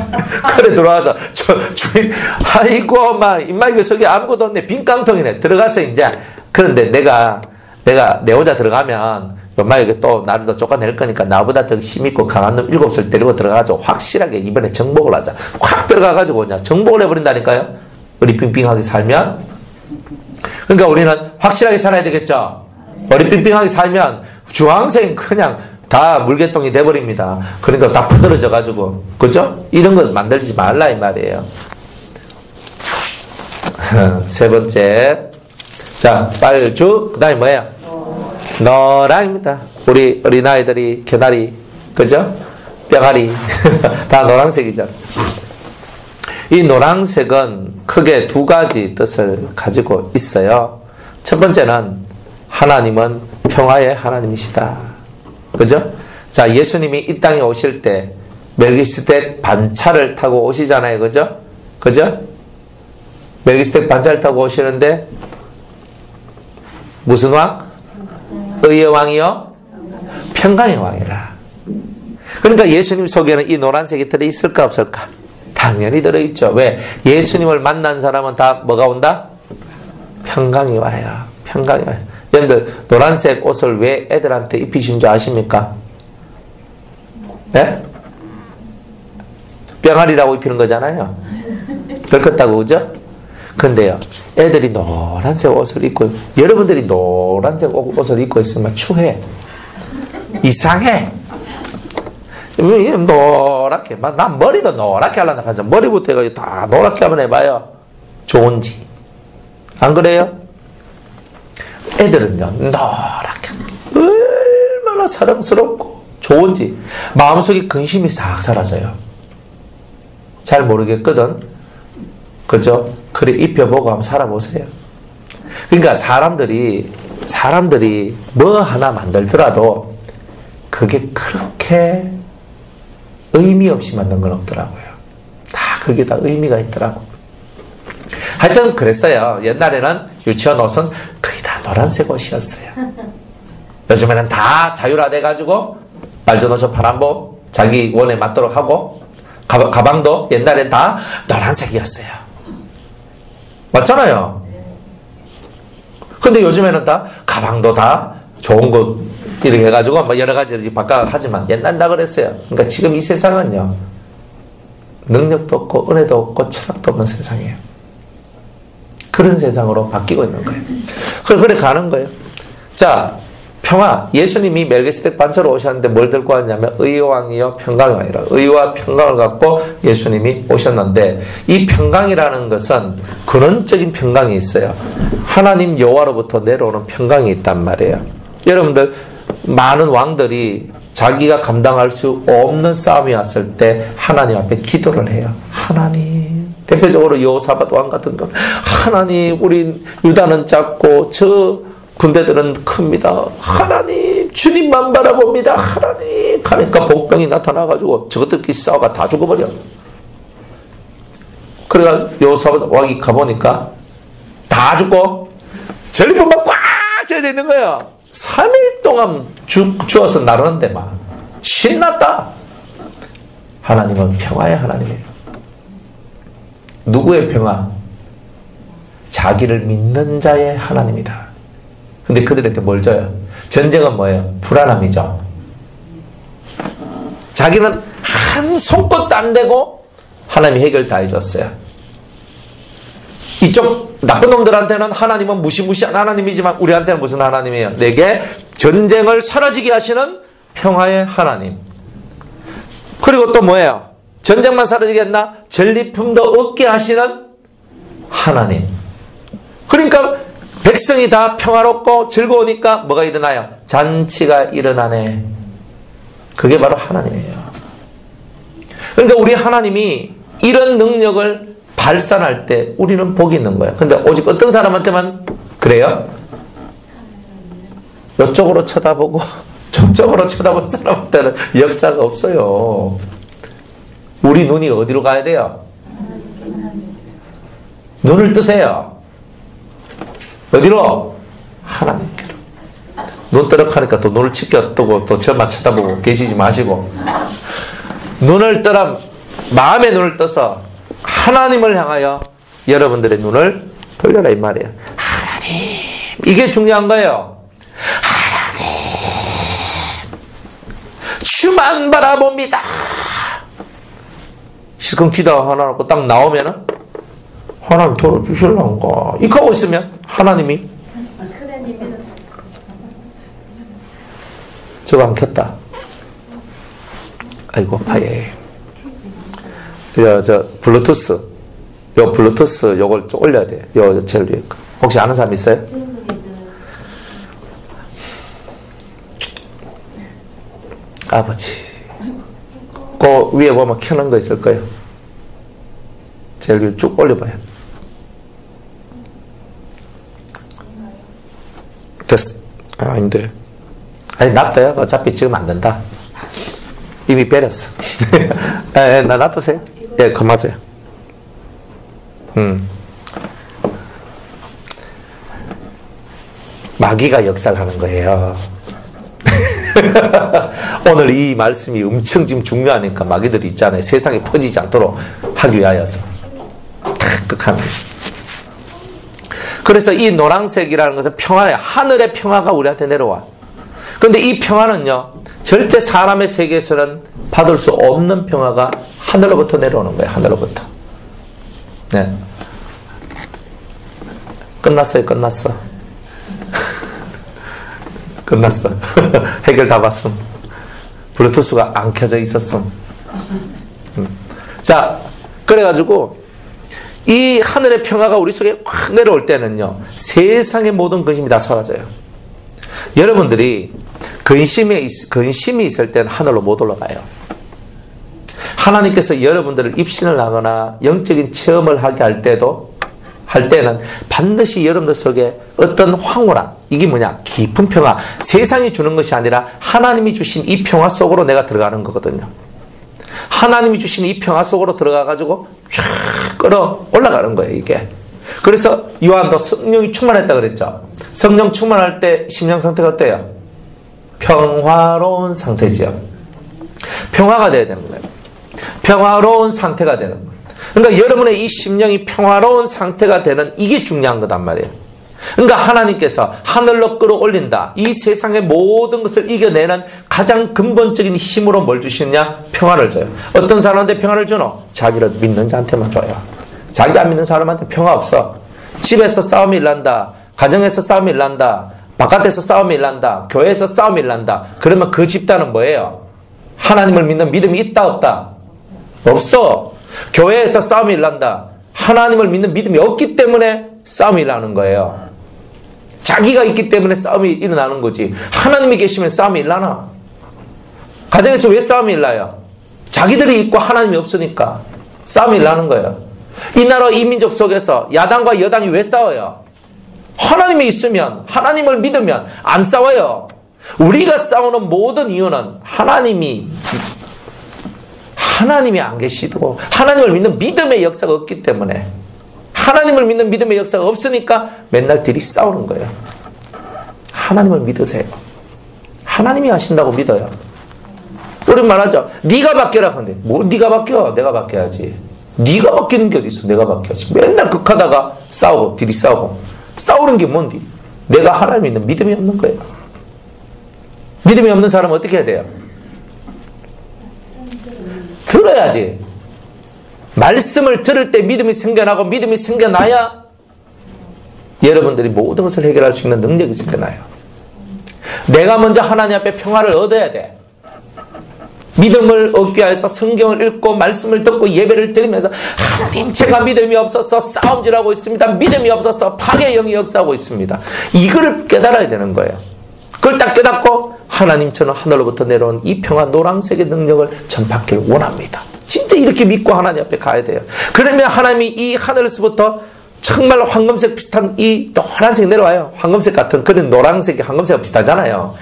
S1: 그래 들어와서 주인 아이고 막 임마 이거 저기 아무것도 없네 빈깡통이네 들어가서 이제 그런데 내가 내 혼자 들어가면 엄마 여기 또 나를 더 쫓아낼 거니까 나보다 더 힘있고 강한 놈 7을 데리고 들어가가지고 확실하게 이번에 정복을 하자. 확 들어가가지고 그냥 정복을 해버린다니까요. 어리빙빙하게 살면. 그러니까 우리는 확실하게 살아야 되겠죠. 어리빙빙하게 살면 주황색 그냥 다 물개똥이 돼버립니다. 그러니까 다 퍼들어져가지고 그죠? 이런 거 만들지 말라 이 말이에요. 세 번째 자 빨주 그 다음에 뭐예요? 노랑입니다. 우리 어린아이들이 개나리 그죠? 뿅아리 다 노란색이죠. 이 노란색은 크게 두 가지 뜻을 가지고 있어요. 첫 번째는 하나님은 평화의 하나님이시다. 그죠? 자, 예수님이 이 땅에 오실 때 멜기세덱 반차를 타고 오시잖아요. 그죠? 그죠? 멜기세덱 반차를 타고 오시는데 무슨 왕? 의의 왕이요? 평강의 왕이라. 그러니까 예수님 속에는 이 노란색이 들어있을까 없을까? 당연히 들어있죠. 왜? 예수님을 만난 사람은 다 뭐가 온다? 평강이 와요. 평강이 와요. 여러분들 노란색 옷을 왜 애들한테 입히신 줄 아십니까? 예? 뿅아리라고 입히는 거잖아요. 덜컸다고 그죠? 근데요 애들이 노란색 옷을 입고 여러분들이 노란색 옷을 입고 있으면 추해. 이상해. 노랗게 난 머리도 노랗게 하려나 하죠. 머리부터 해가지고 다 노랗게 한번 해봐요. 좋은지 안 그래요? 애들은요 노랗게 얼마나 사랑스럽고 좋은지 마음속에 근심이 싹 사라져요. 잘 모르겠거든. 그죠? 그래 입혀보고 한번 살아보세요. 그러니까 사람들이 뭐 하나 만들더라도 그게 그렇게 의미 없이 만든 건 없더라고요. 다 그게 다 의미가 있더라고. 하여튼 그랬어요. 옛날에는 유치원 옷은 거의 다 노란색 옷이었어요. 요즘에는 다 자율화돼가지고 말조노쇼 파란복 자기 원에 맞도록 하고 가방도 옛날엔 다 노란색이었어요. 맞잖아요. 근데 요즘에는 다 가방도 다 좋은 거 이렇게 해가지고 뭐 여러 가지 바꿔 하지만 옛날 다 그랬어요. 그러니까 지금 이 세상은요 능력도 없고 은혜도 없고 철학도 없는 세상이에요. 그런 세상으로 바뀌고 있는 거예요. 그래 가는 거예요. 자, 평화. 예수님이 멜기세덱 반차로 오셨는데 뭘 들고 왔냐면 의의 왕이요 평강의 왕이라. 의와 평강을 갖고 예수님이 오셨는데 이 평강이라는 것은 근원적인 평강이 있어요. 하나님 여호와로부터 내려오는 평강이 있단 말이에요. 여러분들 많은 왕들이 자기가 감당할 수 없는 싸움이 왔을 때 하나님 앞에 기도를 해요. 하나님, 대표적으로 여호사밧 왕 같은 거, 하나님, 우리 유다는 작고 저 군대들은 큽니다. 하나님, 주님만 바라봅니다. 하나님, 가니까 복병이 나타나가지고 저것들끼리 싸워가 다 죽어버려. 그래가 여호사밧 왕이 가보니까 다 죽고 전리품만 꽉 젖어 있는 거예요. 3일 동안 주워서 나르는데 막 신났다. 하나님은 평화의 하나님이에요. 누구의 평화? 자기를 믿는 자의 하나님이다. 근데 그들한테 뭘 줘요? 전쟁은 뭐예요? 불안함이죠. 자기는 한 손끝도 안 대고 하나님이 해결 다 해줬어요. 이쪽 나쁜 놈들한테는 하나님은 무시무시한 하나님이지만 우리한테는 무슨 하나님이에요? 내게 전쟁을 사라지게 하시는 평화의 하나님. 그리고 또 뭐예요? 전쟁만 사라지게 했나? 전리품도 얻게 하시는 하나님. 그러니까 백성이 다 평화롭고 즐거우니까 뭐가 일어나요? 잔치가 일어나네. 그게 바로 하나님이에요. 그러니까 우리 하나님이 이런 능력을 발산할 때 우리는 복이 있는 거예요. 근데 오직 어떤 사람한테만 그래요? 이쪽으로 쳐다보고 저쪽으로 쳐다본 사람한테는 역사가 없어요. 우리 눈이 어디로 가야 돼요? 눈을 뜨세요. 어디로? 하나님께로. 눈 뜨락하니까 또 눈을 치켜 뜨고 또 저만 쳐다보고 계시지 마시고 눈을 떠라 마음의 눈을 떠서 하나님을 향하여 여러분들의 눈을 돌려라 이 말이에요. 하나님 이게 중요한 거예요. 하나님 주만 바라봅니다. 실컷 기도 하나 놓고 딱 나오면은 하나님 들어주실란가 이거 하고 있으면 하나님이 저거 안 켰다. 아이고 파예. 저 블루투스 요걸 좀 올려야 돼. 요 제일 위에 거. 혹시 아는 사람 있어요? 아버지. 그 위에 보면 켜놓은 거 있을 거예요. 제일 위에 쭉 올려봐요. 됐어. 아닌데. 아니 놔둬요. 어차피 지금 안 된다. 이미 베렸어. 나 놔두세요. 예, 그 맞아요. 마귀가 역사를 하는 거예요. 오늘 이 말씀이 엄청 지금 중요하니까 마귀들이 있잖아요. 세상에 퍼지지 않도록 하기 위하여서 극합니다. 그래서 이 노란색이라는 것은 평화예요. 하늘의 평화가 우리한테 내려와. 그런데 이 평화는요, 절대 사람의 세계에서는 받을 수 없는 평화가 하늘로부터 내려오는 거예요. 하늘로부터. 네. 끝났어요. 끝났어. 끝났어. 해결 다 봤음. 블루투스가 안 켜져 있었음. 자, 그래가지고 이 하늘의 평화가 우리 속에 확 내려올 때는요, 세상의 모든 근심이 다 사라져요. 여러분들이 근심이 있을 때는 하늘로 못 올라가요. 하나님께서 여러분들을 입신을 하거나 영적인 체험을 하게 할 때는 반드시 여러분들 속에 어떤 황홀한, 이게 뭐냐? 깊은 평화. 세상이 주는 것이 아니라 하나님이 주신 이 평화 속으로 내가 들어가는 거거든요. 하나님이 주신 이 평화 속으로 들어가가지고 쫙 끌어 올라가는 거예요, 이게. 그래서 요한도 성령이 충만했다 그랬죠. 성령 충만할 때 심령 상태가 어때요? 평화로운 상태지요. 평화가 돼야 되는 거예요. 평화로운 상태가 되는 거예요. 그러니까 여러분의 이 심령이 평화로운 상태가 되는 이게 중요한 거단 말이에요. 그러니까 하나님께서 하늘로 끌어올린다. 이 세상의 모든 것을 이겨내는 가장 근본적인 힘으로 뭘 주시느냐? 평화를 줘요. 어떤 사람한테 평화를 주노? 자기를 믿는 자한테만 줘요. 자기 안 믿는 사람한테 평화 없어. 집에서 싸움이 일난다. 가정에서 싸움이 일난다. 바깥에서 싸움이 일난다. 교회에서 싸움이 일난다. 그러면 그 집단은 뭐예요? 하나님을 믿는 믿음이 있다 없다? 없어. 교회에서 싸움이 일난다. 하나님을 믿는 믿음이 없기 때문에 싸움이 일어나는 거예요. 자기가 있기 때문에 싸움이 일어나는 거지. 하나님이 계시면 싸움이 일어나. 가정에서 왜 싸움이 일어나요? 자기들이 있고 하나님이 없으니까 싸움이 일어나는 거예요. 이 나라 이 민족 속에서 야당과 여당이 왜 싸워요? 하나님이 있으면, 하나님을 믿으면 안 싸워요. 우리가 싸우는 모든 이유는 하나님이 안 계시고 하나님을 믿는 믿음의 역사가 없기 때문에, 하나님을 믿는 믿음의 역사가 없으니까 맨날 들이 싸우는 거예요. 하나님을 믿으세요. 하나님이 하신다고 믿어요. 우리 말하죠. 네가 바뀌라 하는데 뭘 네가 바뀌어? 내가 바뀌어야지. 네가 바뀌는 게 어디 있어? 내가 바뀌어야지. 맨날 극하다가 싸우고 들이 싸우고. 싸우는 게 뭔디? 내가 하나님 믿는 믿음이 없는 거예요. 믿음이 없는 사람은 어떻게 해야 돼요? 들어야지. 말씀을 들을 때 믿음이 생겨나고, 믿음이 생겨나야 여러분들이 모든 것을 해결할 수 있는 능력이 생겨나요. 내가 먼저 하나님 앞에 평화를 얻어야 돼. 믿음을 얻기 위해서 성경을 읽고 말씀을 듣고 예배를 드리면서, 하나님 제가 믿음이 없어서 싸움질하고 있습니다. 믿음이 없어서 파괴의 영이 역사하고 있습니다. 이걸 깨달아야 되는 거예요. 그걸 딱 깨닫고, 하나님 저는 하늘로부터 내려온 이 평화 노란색의 능력을 전받기를 원합니다. 진짜 이렇게 믿고 하나님 앞에 가야 돼요. 그러면 하나님이 이 하늘에서부터 정말 황금색 비슷한 이 노란색이 내려와요. 황금색 같은 그런 노란색이 황금색과 비슷하잖아요.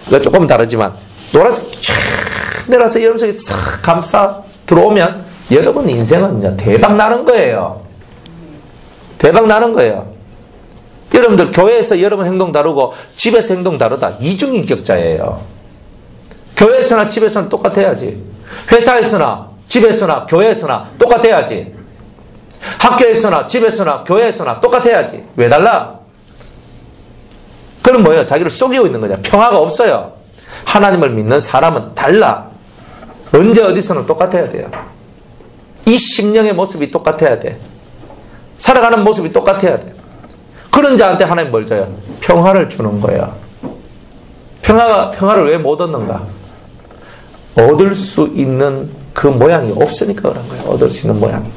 S1: 이거 조금 다르지만 노란색이 쫙 내려와서 여러분 속에 싹 감싸 들어오면 여러분 인생은 이제 대박 나는 거예요. 대박 나는 거예요. 여러분들 교회에서 여러분 행동 다르고 집에서 행동 다르다. 이중인격자예요. 교회에서나 집에서는 똑같아야지. 회사에서나 집에서나 교회에서나 똑같아야지. 학교에서나 집에서나 교회에서나 똑같아야지. 왜 달라? 그럼 뭐예요? 자기를 속이고 있는 거냐. 평화가 없어요. 하나님을 믿는 사람은 달라. 언제 어디서는 똑같아야 돼요. 이 심령의 모습이 똑같아야 돼. 살아가는 모습이 똑같아야 돼. 그런 자한테 하나님 뭘 줘요? 평화를 주는 거예요. 평화를 왜 못 얻는가? 얻을 수 있는 그 모양이 없으니까 그런 거예요. 얻을 수 있는 모양이.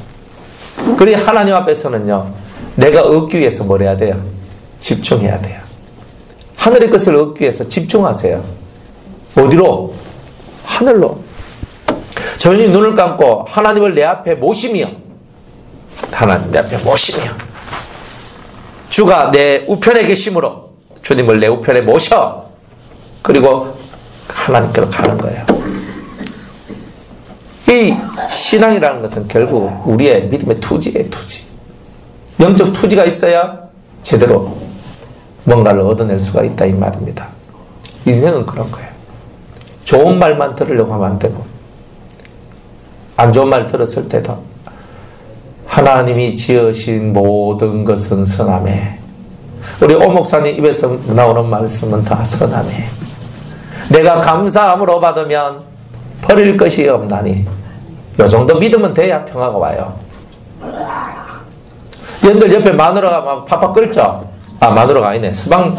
S1: 그리 하나님 앞에서는요, 내가 얻기 위해서 뭘 해야 돼요? 집중해야 돼요. 하늘의 것을 얻기 위해서 집중하세요. 어디로? 하늘로. 조용히 눈을 감고 하나님을 내 앞에 모시며, 하나님 내 앞에 모시며, 주가 내 우편에 계심으로 주님을 내 우편에 모셔. 그리고 하나님께로 가는 거예요. 이 신앙이라는 것은 결국 우리의 믿음의 투지예요, 투지. 영적 투지가 있어야 제대로 뭔가를 얻어낼 수가 있다 이 말입니다. 인생은 그런 거예요. 좋은 말만 들으려고 하면 안 되고, 안 좋은 말 들었을 때도 하나님이 지으신 모든 것은 선하매. 우리 오 목사님 입에서 나오는 말씀은 다 선하매. 내가 감사함으로 받으면 버릴 것이 없나니. 이 정도 믿으면 돼야 평화가 와요. 여러분들 옆에 마누라가 막 팍팍 끓죠? 아, 마누라가 아니네. 수박,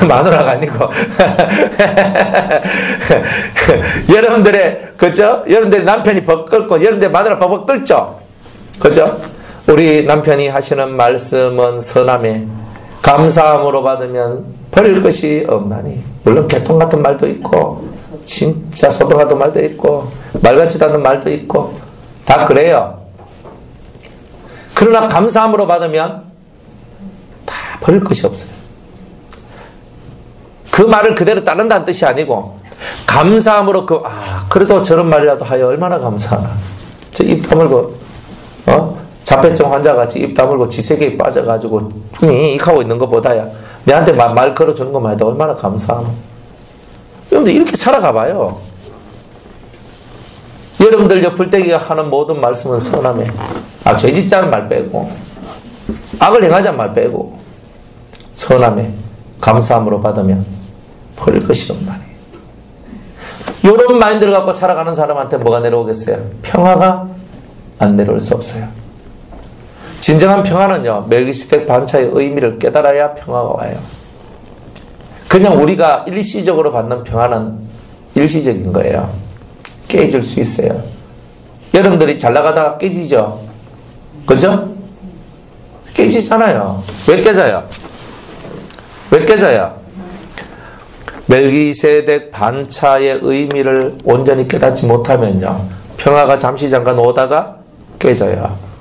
S1: 마누라가 아니고. 여러분들의, 그죠? 여러분들의 남편이 벅 끓고, 여러분들의 마누라 벅벅 끓죠? 그죠? 우리 남편이 하시는 말씀은 선함에 감사함으로 받으면 버릴 것이 없나니. 물론 개통 같은 말도 있고, 진짜 소동 같은 말도 있고, 말 같지도 않은 말도 있고, 다 그래요. 그러나 감사함으로 받으면 다 버릴 것이 없어요. 그 말을 그대로 따른다는 뜻이 아니고, 감사함으로 그래도 저런 말이라도 하여 얼마나 감사하나. 저 입 다물고, 자폐증 환자같이 입 다물고 지세계에 빠져가지고, 익 하고 있는 것보다야, 내한테 말 걸어주는 것만 해도 얼마나 감사하나. 여러분들 이렇게 살아가 봐요. 여러분들 옆불떼기가 하는 모든 말씀은 선함에, 죄짓자는 말 빼고, 악을 행하자는 말 빼고, 선함에 감사함으로 받으면 버릴 것이 없나니. 이런 마인드를 갖고 살아가는 사람한테 뭐가 내려오겠어요? 평화가 안 내려올 수 없어요. 진정한 평화는요, 멜기세덱 반차의 의미를 깨달아야 평화가 와요. 그냥 우리가 일시적으로 받는 평화는 일시적인 거예요. 깨질 수 있어요. 여러분들이 잘 나가다가 깨지죠? 그죠? 깨지잖아요. 왜 깨져요? 왜 깨져요? 멜기세덱 반차의 의미를 온전히 깨닫지 못하면요, 평화가 잠시 잠깐 오다가 깨져요.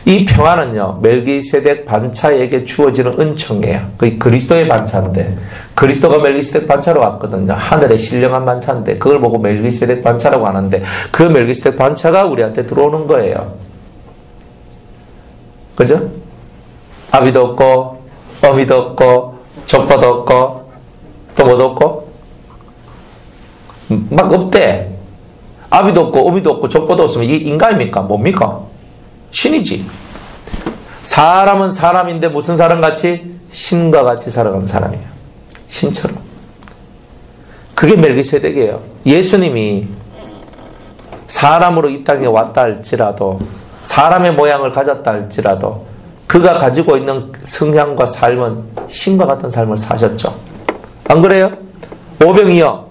S1: 이 평화는요, 멜기세덱 반차에게 주어지는 은총이에요. 그게 그리스도의 반차인데, 그리스도가 멜기세덱 반차로 왔거든요. 하늘의 신령한 반차인데, 그걸 보고 멜기세덱 반차라고 하는데, 그 멜기세덱 반차가 우리한테 들어오는 거예요. 그죠? 아비도 없고, 어미도 없고, 족보도 없고, 또 뭐도 없고? 막 없대. 아비도 없고, 어미도 없고, 족보도 없으면 이게 인간입니까? 뭡니까? 신이지. 사람은 사람인데 무슨 사람같이? 신과 같이 살아가는 사람이에요. 신처럼. 그게 멜기세덱이에요. 예수님이 사람으로 이 땅에 왔다 할지라도, 사람의 모양을 가졌다 할지라도, 그가 가지고 있는 성향과 삶은 신과 같은 삶을 사셨죠. 안 그래요? 오병이어.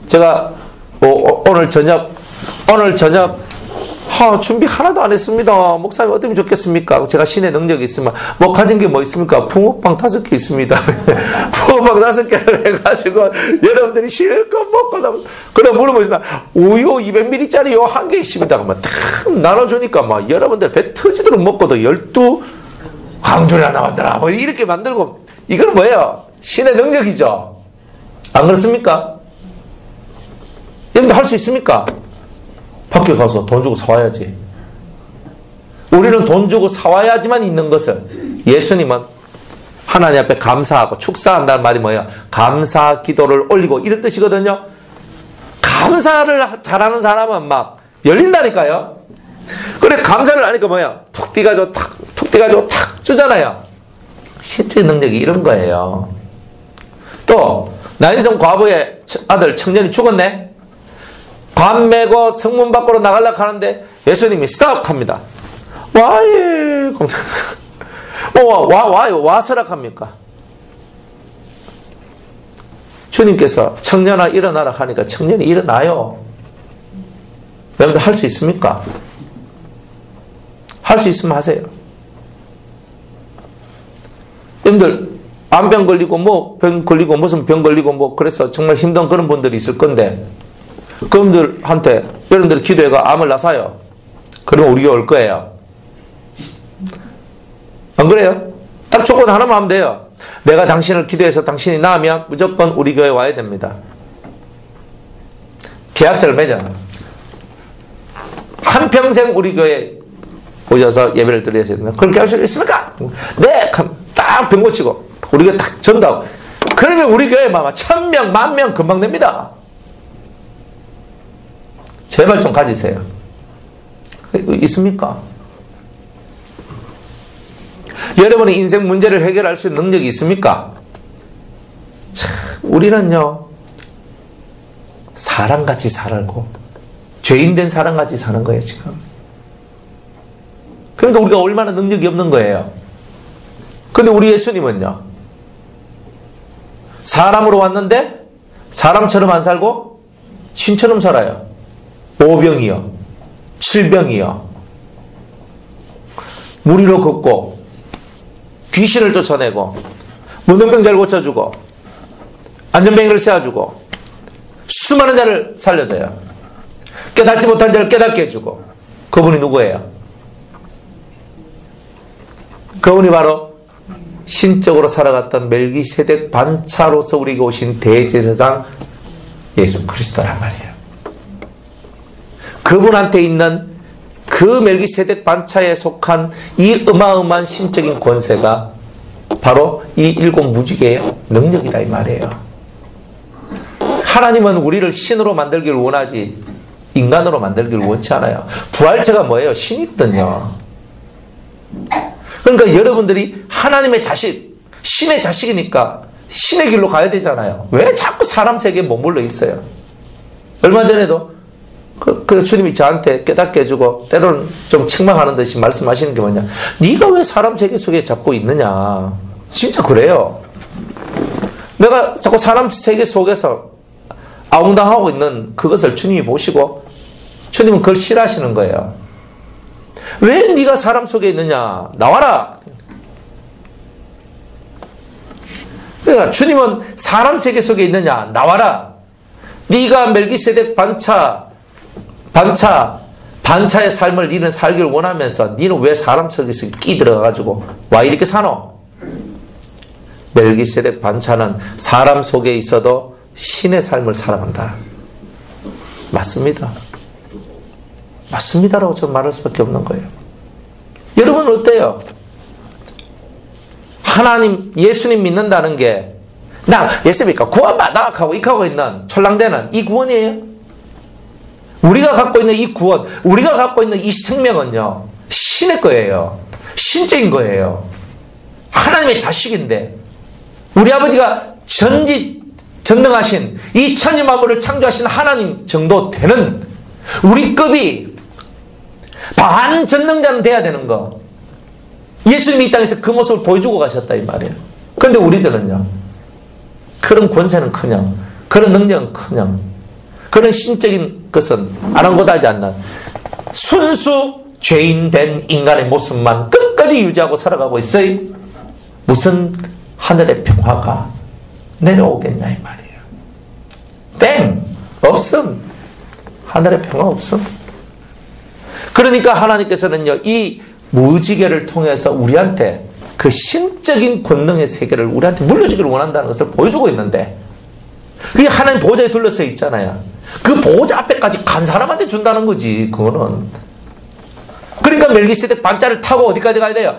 S1: 제가 오늘 저녁 준비 하나도 안 했습니다. 목사님 어떻게 좋겠습니까? 제가 신의 능력이 있으면 가진 게 뭐 있습니까? 붕어빵 5개 있습니다. 붕어빵 5개를 해가지고 여러분들이 실컷 먹고 그래 물어보시나 우유 200ml짜리 요 1개 있습니다. 그러면 탁 나눠주니까 여러분들 배 터지도록 먹고도 12광주리나 나왔더라. 이렇게 만들고. 이건 뭐예요? 신의 능력이죠. 안 그렇습니까? 여러분들 할 수 있습니까? 밖에 가서 돈 주고 사와야지. 우리는 돈 주고 사와야지만 있는 것을, 예수님은 하나님 앞에 감사하고 축사한다는 말이 뭐예요? 감사 기도를 올리고 이런 뜻이거든요. 감사를 잘하는 사람은 막 열린다니까요. 그래 감사를 하니까 뭐야? 툭 띄가지고 탁, 툭 띄가지고 탁 주잖아요. 신적인 능력이 이런 거예요. 또 나인성 과부의 아들 청년이 죽었네. 관 메고 성문 밖으로 나가려고 하는데 예수님이 스탑합니다. 와예. 와 서락합니까? 주님께서 청년아 일어나라 하니까 청년이 일어나요. 여러분들 할 수 있습니까? 할 수 있으면 하세요. 여러분들 암병 걸리고 뭐 병 걸리고 무슨 병 걸리고 뭐 그래서 정말 힘든 그런 분들이 있을 건데 그분들한테 여러분들이 기도해가 암을 나사요. 그러면 우리 교회 올 거예요. 안 그래요? 딱 조건 하나만 하면 돼요. 내가 당신을 기도해서 당신이 나으면 무조건 우리 교회 와야 됩니다. 계약서를 맺어. 한평생 우리 교회 오셔서 예배를 드려야 됩니다. 그렇게 할 수 있습니까? 네! 딱 병 고치고 우리 교회 딱 전도하고 그러면 우리 교회 아마 1000명, 10,000명 금방 됩니다. 제발 좀 가지세요. 있습니까? 여러분의 인생 문제를 해결할 수 있는 능력이 있습니까? 참, 우리는요, 사람같이 살고, 죄인된 사람같이 사는 거예요, 지금. 그러니까 우리가 얼마나 능력이 없는 거예요. 근데 우리 예수님은요, 사람으로 왔는데, 사람처럼 안 살고, 신처럼 살아요. 5병이요, 7병이요. 무리로 걷고, 귀신을 쫓아내고 문둥병자를 고쳐주고 안전뱅이를 세워주고 수많은 자를 살려줘요. 깨닫지 못한 자를 깨닫게 해주고 그분이 누구예요? 그분이 바로 신적으로 살아갔던 멜기세덱 반차로서 우리에게 오신 대제사장 예수 그리스도란 말이에요. 그분한테 있는 그 멜기세덱 반차에 속한 이 어마어마한 신적인 권세가 바로 이 일곱 무지개의 능력이다 이 말이에요. 하나님은 우리를 신으로 만들기를 원하지 인간으로 만들기를 원치 않아요. 부활체가 뭐예요? 신이거든요. 그러니까 여러분들이 하나님의 자식, 신의 자식이니까 신의 길로 가야 되잖아요. 왜 자꾸 사람 세계에 머물러 있어요? 얼마 전에도 그 주님이 저한테 깨닫게 해주고 때로는 좀 책망하는 듯이 말씀하시는 게 뭐냐, 네가 왜 사람 세계 속에 자꾸 있느냐. 진짜 그래요. 내가 자꾸 사람 세계 속에서 아웅당하고 있는 그것을 주님이 보시고 주님은 그걸 싫어하시는 거예요. 왜 네가 사람 속에 있느냐, 나와라. 그러니까 주님은 사람 세계 속에 있느냐, 나와라. 네가 멜기세덱 반차의 삶을 니는 살기를 원하면서 니는 왜 사람 속에서 끼 들어가가지고 와 이렇게 사노? 멜기세덱 반차는 사람 속에 있어도 신의 삶을 살아간다. 맞습니다. 맞습니다라고 저는 말할 수밖에 없는 거예요. 여러분은 어때요? 하나님, 예수님 믿는다는 게 나 예수님이니까 구원받아 하고 이하고 있는 촐랑대는 이 구원이에요? 우리가 갖고 있는 이 구원, 우리가 갖고 있는 이 생명은요, 신의 거예요. 신적인 거예요. 하나님의 자식인데, 우리 아버지가 전능하신 이 천지 만물을 창조하신 하나님 정도 되는 우리 급이 반전능자는 돼야 되는 거. 예수님이 이 땅에서 그 모습을 보여주고 가셨다 이 말이에요. 그런데 우리들은요, 그런 권세는 커녕, 그런 능력은 커녕, 그런 신적인 것은 아랑곳하지 않는 순수 죄인된 인간의 모습만 끝까지 유지하고 살아가고 있어요. 무슨 하늘의 평화가 내려오겠냐 이 말이에요. 땡! 없음. 하늘의 평화 없음. 그러니까 하나님께서는요, 이 무지개를 통해서 우리한테 그 신적인 권능의 세계를 우리한테 물려주기를 원한다는 것을 보여주고 있는데, 그게 하나님 보좌에 둘러서 있잖아요. 그 보좌 앞에까지 간 사람한테 준다는 거지, 그거는. 그러니까 멜기세덱 반차를 타고 어디까지 가야 돼요?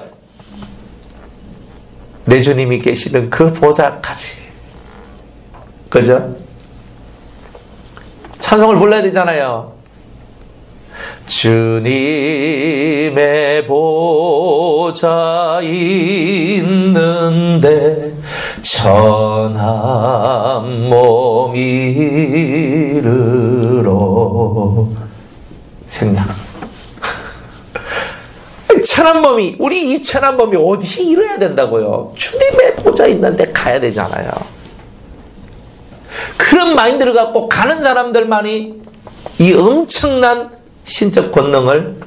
S1: 내 주님이 계시는 그 보좌까지. 그죠? 찬송을 불러야 되잖아요. 주님의 보좌 있는데 천한 몸 이르러 생략. 천한 몸이, 우리 이 천한 몸이 어디에 이뤄야 된다고요? 주님의 보좌 있는데 가야 되잖아요. 그런 마인드를 갖고 가는 사람들만이 이 엄청난 신적 권능을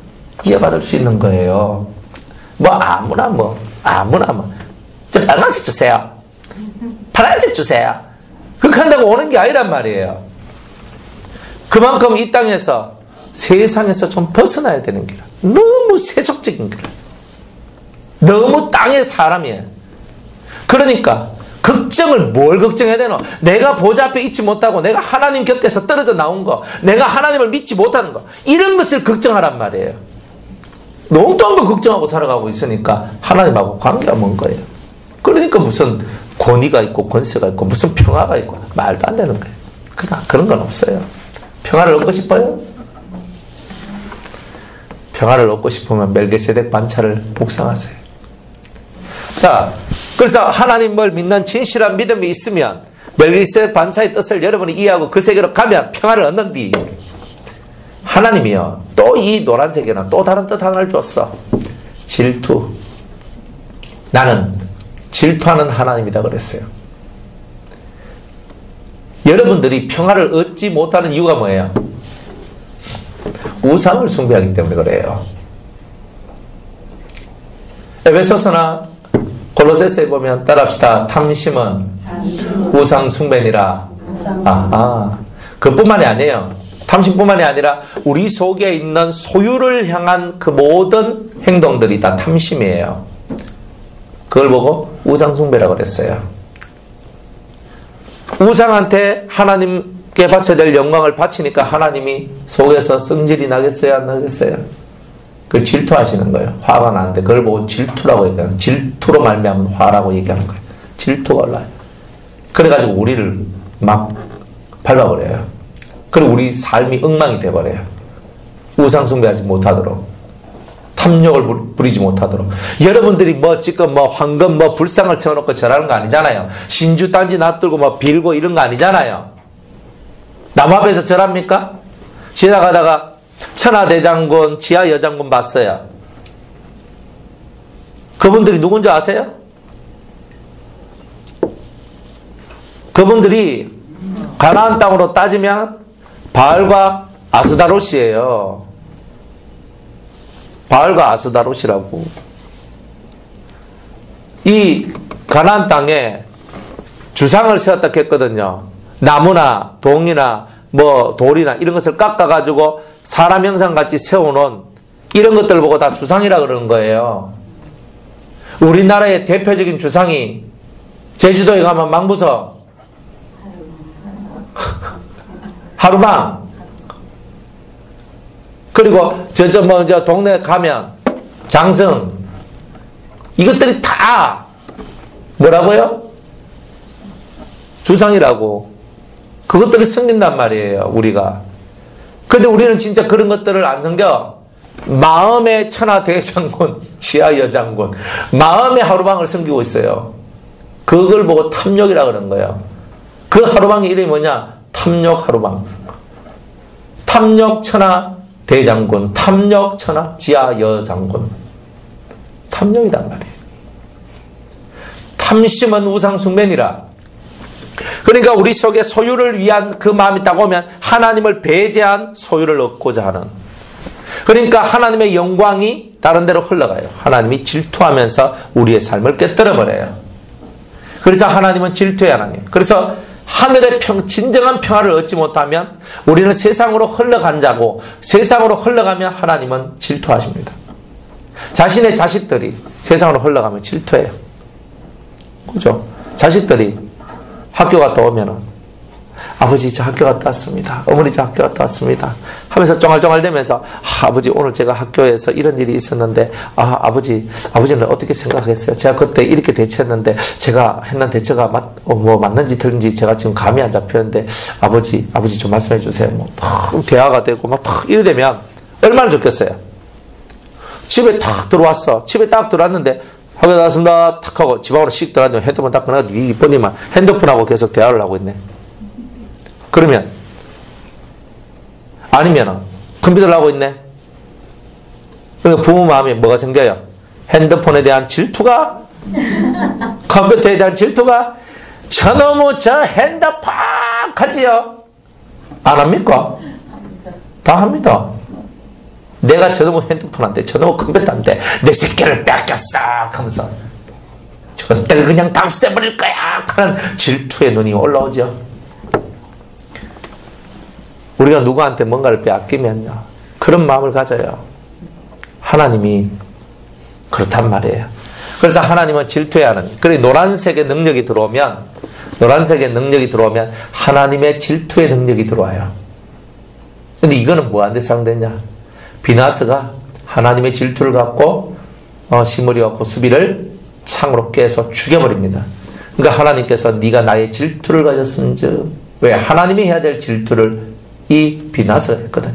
S1: 이어받을 수 있는 거예요. 아무나 저 빨간색 주세요. 파란색 주세요. 그렇게 한다고 오는 게 아니란 말이에요. 그만큼 이 땅에서, 세상에서 좀 벗어나야 되는 길. 너무 세속적인 길. 너무 땅의 사람이에요. 그러니까 걱정을 뭘 걱정해야 되노? 내가 보좌 앞에 있지 못하고 내가 하나님 곁에서 떨어져 나온 거, 내가 하나님을 믿지 못하는 거, 이런 것을 걱정하란 말이에요. 엉뚱한 거 걱정하고 살아가고 있으니까 하나님하고 관계가 먼 거예요. 그러니까 무슨 권위가 있고 권세가 있고 무슨 평화가 있고 말도 안 되는 거예요. 그런 건 없어요. 평화를 얻고 싶어요? 평화를 얻고 싶으면 멜기세덱 반차를 묵상하세요. 자, 그래서 하나님을 믿는 진실한 믿음이 있으면 멜기세덱 반차의 뜻을 여러분이 이해하고 그 세계로 가면 평화를 얻는디, 하나님이요 또 이 노란색에는 또 다른 뜻 하나를 줬어. 질투. 나는 질투하는 하나님이다 그랬어요. 여러분들이 평화를 얻지 못하는 이유가 뭐예요? 우상을 숭배하기 때문에 그래요. 에베소서나 골로새서에 보면 따라합시다. 탐심은 우상 숭배니라. 그뿐만이 아니에요. 탐심뿐만이 아니라 우리 속에 있는 소유를 향한 그 모든 행동들이 다 탐심이에요. 그걸 보고 우상 숭배라고 그랬어요. 우상한테 하나님께 바쳐야 될 영광을 바치니까 하나님이 속에서 성질이 나겠어요? 안 나겠어요? 그걸 질투하시는 거예요. 화가 나는데 그걸 보고 질투라고 얘기하는, 질투로 말미암은 화라고 얘기하는 거예요. 질투가 올라요. 그래가지고 우리를 막 밟아버려요. 그리고 우리 삶이 엉망이 돼버려요. 우상 숭배하지 못하도록, 탐욕을 부리지 못하도록. 여러분들이 지금 황금 불상을 세워놓고 절하는 거 아니잖아요. 신주 단지 놔두고 빌고 이런 거 아니잖아요. 나무 앞에서 절합니까? 지나가다가 천하대장군, 지하여장군 봤어요. 그분들이 누군지 아세요? 그분들이 가나안 땅으로 따지면 바알과 아스다롯이에요. 바알과 아스다롯이라고. 이 가나안 땅에 주상을 세웠다 했거든요. 나무나 동이나 돌이나 이런 것을 깎아가지고 사람 형상같이 세워놓은 이런 것들 보고 다 주상이라 그러는 거예요. 우리나라의 대표적인 주상이 제주도에 가면 망부서, 하루방, 그리고 저 동네 가면 장성, 이것들이 다 뭐라고요? 주상이라고. 그것들을 섬긴단 말이에요, 우리가. 근데 우리는 진짜 그런 것들을 안 섬겨. 마음의 천하대장군, 지하여장군, 마음의 하루방을 섬기고 있어요. 그걸 보고 탐욕이라 그러는 거예요. 그 하루방의 이름이 뭐냐? 탐욕 하루방. 탐욕 천하대장군, 탐욕 천하 지하여장군. 탐욕이란 말이에요. 탐심은 우상숭배니라. 그러니까 우리 속에 소유를 위한 그 마음이 딱 오면 하나님을 배제한 소유를 얻고자 하는, 그러니까 하나님의 영광이 다른 데로 흘러가요. 하나님이 질투하면서 우리의 삶을 깨뜨려버려요. 그래서 하나님은 질투의 하나님. 그래서 하늘의 진정한 평화를 얻지 못하면 우리는 세상으로 흘러간 자고, 세상으로 흘러가면 하나님은 질투하십니다. 자신의 자식들이 세상으로 흘러가면 질투해요. 그죠? 자식들이 학교 갔다 오면은 아버지 저 학교 갔다 왔습니다. 어머니 저 학교 갔다 왔습니다. 하면서 쫑알쫑알 대면서 아버지 오늘 제가 학교에서 이런 일이 있었는데 아버지는 어떻게 생각하겠어요? 제가 그때 이렇게 대처했는데 제가 했는 대처가 맞는지 틀린지 제가 지금 감이 안 잡히는데 아버지 좀 말씀해 주세요. 막 대화가 되고 막 이래 되면 얼마나 좋겠어요. 집에 탁 들어왔어. 집에 딱 들어왔는데 학교 나왔습니다. 탁 하고 집 안으로 씩 들어왔는데 핸드폰 딱 꺼내가지고 이쁜이만 핸드폰하고 계속 대화를 하고 있네. 그러면 아니면 컴퓨터를 하고 있네. 그러니까 부모 마음에 뭐가 생겨요? 핸드폰에 대한 질투가 컴퓨터에 대한 질투가 저놈의 저 핸드폰 하지요? 안 합니까? 다 합니다. 내가 저놈의 핸드폰한테 저놈의 컴퓨터한테 내 새끼를 뺏겼어 하면서 저것들 그냥 다 없애버릴 거야 하는 질투의 눈이 올라오죠. 우리가 누구한테 뭔가를 빼앗기면요 그런 마음을 가져요. 하나님이 그렇단 말이에요. 그래서 하나님은 질투해야 하는, 그래 노란색의 능력이 들어오면 하나님의 질투의 능력이 들어와요. 근데 이거는 뭐한테 상대냐? 비나스가 하나님의 질투를 갖고 시므리 갖고 수비를 창으로 깨서 죽여버립니다. 그러니까 하나님께서 네가 나의 질투를 가졌은즉, 왜? 하나님이 해야 될 질투를 이 비나스가 했거든.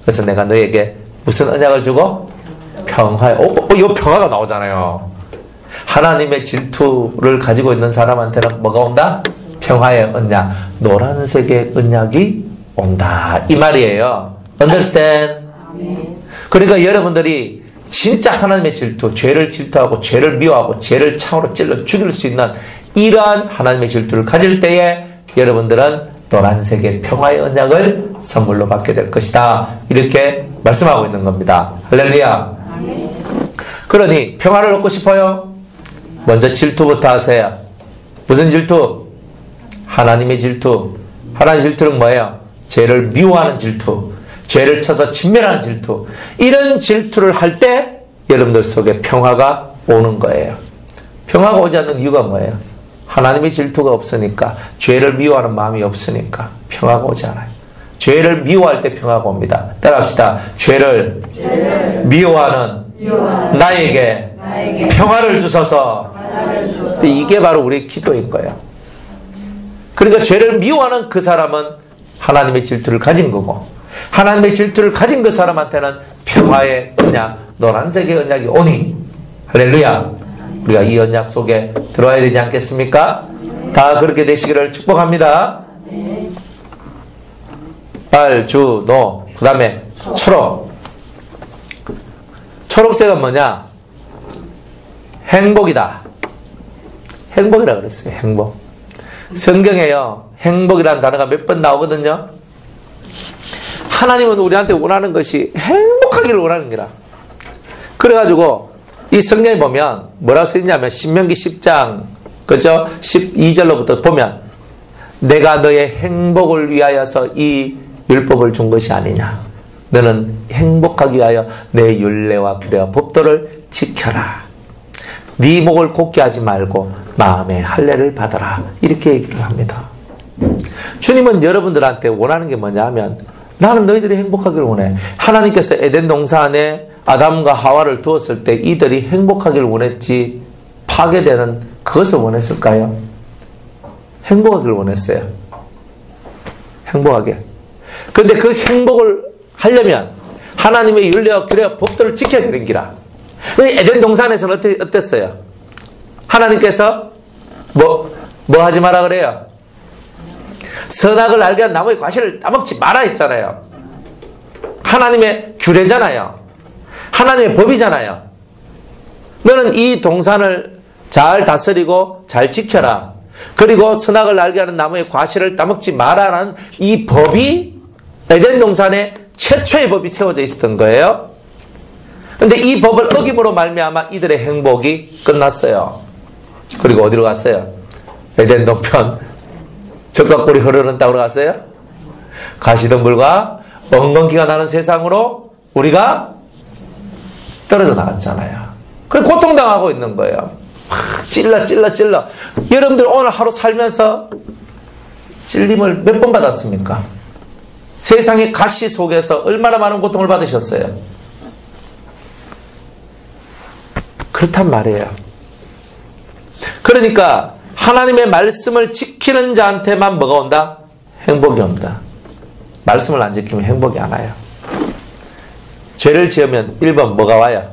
S1: 그래서 내가 너에게 무슨 언약을 주고? 평화의, 이거 평화가 나오잖아요. 하나님의 질투를 가지고 있는 사람한테는 뭐가 온다? 평화의 언약, 노란색의 언약이 온다 이 말이에요. Understand? 그러니까 여러분들이 진짜 하나님의 질투, 죄를 질투하고 죄를 미워하고 죄를 창으로 찔러 죽일 수 있는 이러한 하나님의 질투를 가질 때에 여러분들은 노란색의 평화의 언약을 선물로 받게 될 것이다. 이렇게 말씀하고 있는 겁니다. 할렐루야. 그러니 평화를 얻고 싶어요? 먼저 질투부터 하세요. 무슨 질투? 하나님의 질투. 하나님의 질투는 뭐예요? 죄를 미워하는 질투. 죄를 쳐서 진멸하는 질투. 이런 질투를 할 때 여러분들 속에 평화가 오는 거예요. 평화가 오지 않는 이유가 뭐예요? 하나님의 질투가 없으니까, 죄를 미워하는 마음이 없으니까 평화가 오지 않아요. 죄를 미워할 때 평화가 옵니다. 따라합시다. 죄를 미워하는 나에게 평화를 주소서. 이게 바로 우리의 기도인 거예요. 그러니까 죄를 미워하는 그 사람은 하나님의 질투를 가진 거고, 하나님의 질투를 가진 그 사람한테는 평화의 언약, 노란색의 언약이 오니, 할렐루야. 우리가 이 언약 속에 들어와야 되지 않겠습니까? 다 그렇게 되시기를 축복합니다. 빨, 주, 노, 그 다음에 초록. 초록색은 뭐냐? 행복이다. 행복이라 그랬어요. 행복. 성경에요, 행복이라는 단어가 몇 번 나오거든요. 하나님은 우리한테 원하는 것이 행복하기를 원하는 거라. 그래가지고 이 성경에 보면 뭐라고 쓰였냐면 신명기 10장 그죠? 12절로부터 보면 내가 너의 행복을 위하여서 이 율법을 준 것이 아니냐. 너는 행복하기 위하여 내 율례와 규례와 법도를 지켜라. 네 목을 곧게 하지 말고 마음의 할례를 받아라. 이렇게 얘기를 합니다. 주님은 여러분들한테 원하는 게 뭐냐 하면 나는 너희들이 행복하기를 원해. 하나님께서 에덴 동산 안에 아담과 하와를 두었을 때 이들이 행복하기를 원했지 파괴되는 그것을 원했을까요? 행복하기를 원했어요. 행복하게. 근데 그 행복을 하려면 하나님의 율례와 규례와 법도를 지켜야 되는 기라. 에덴 동산에서는 어땠어요? 하나님께서 뭐 하지 마라 그래요? 선악을 알게 한 나무의 과실을 따먹지 마라 했잖아요. 하나님의 규례잖아요. 하나님의 법이잖아요. 너는 이 동산을 잘 다스리고 잘 지켜라. 그리고 선악을 알게 하는 나무의 과실을 따먹지 마라라는 이 법이 에덴 동산에 최초의 법이 세워져 있었던 거예요. 근데 이 법을 어김으로 말미암아 이들의 행복이 끝났어요. 그리고 어디로 갔어요? 에덴 동편 젖과 꿀이 흐르는 땅으로 갔어요. 가시덤불과 엉겅퀴가 나는 세상으로 우리가 떨어져 나갔잖아요. 그래 고통당하고 있는 거예요. 막 찔러. 여러분들 오늘 하루 살면서 찔림을 몇 번 받았습니까? 세상의 가시 속에서 얼마나 많은 고통을 받으셨어요? 그렇단 말이에요. 그러니까 하나님의 말씀을 지키는 자한테만 뭐가 온다? 행복이 온다. 말씀을 안 지키면 행복이 안 와요. 죄를 지으면 1번 뭐가 와요?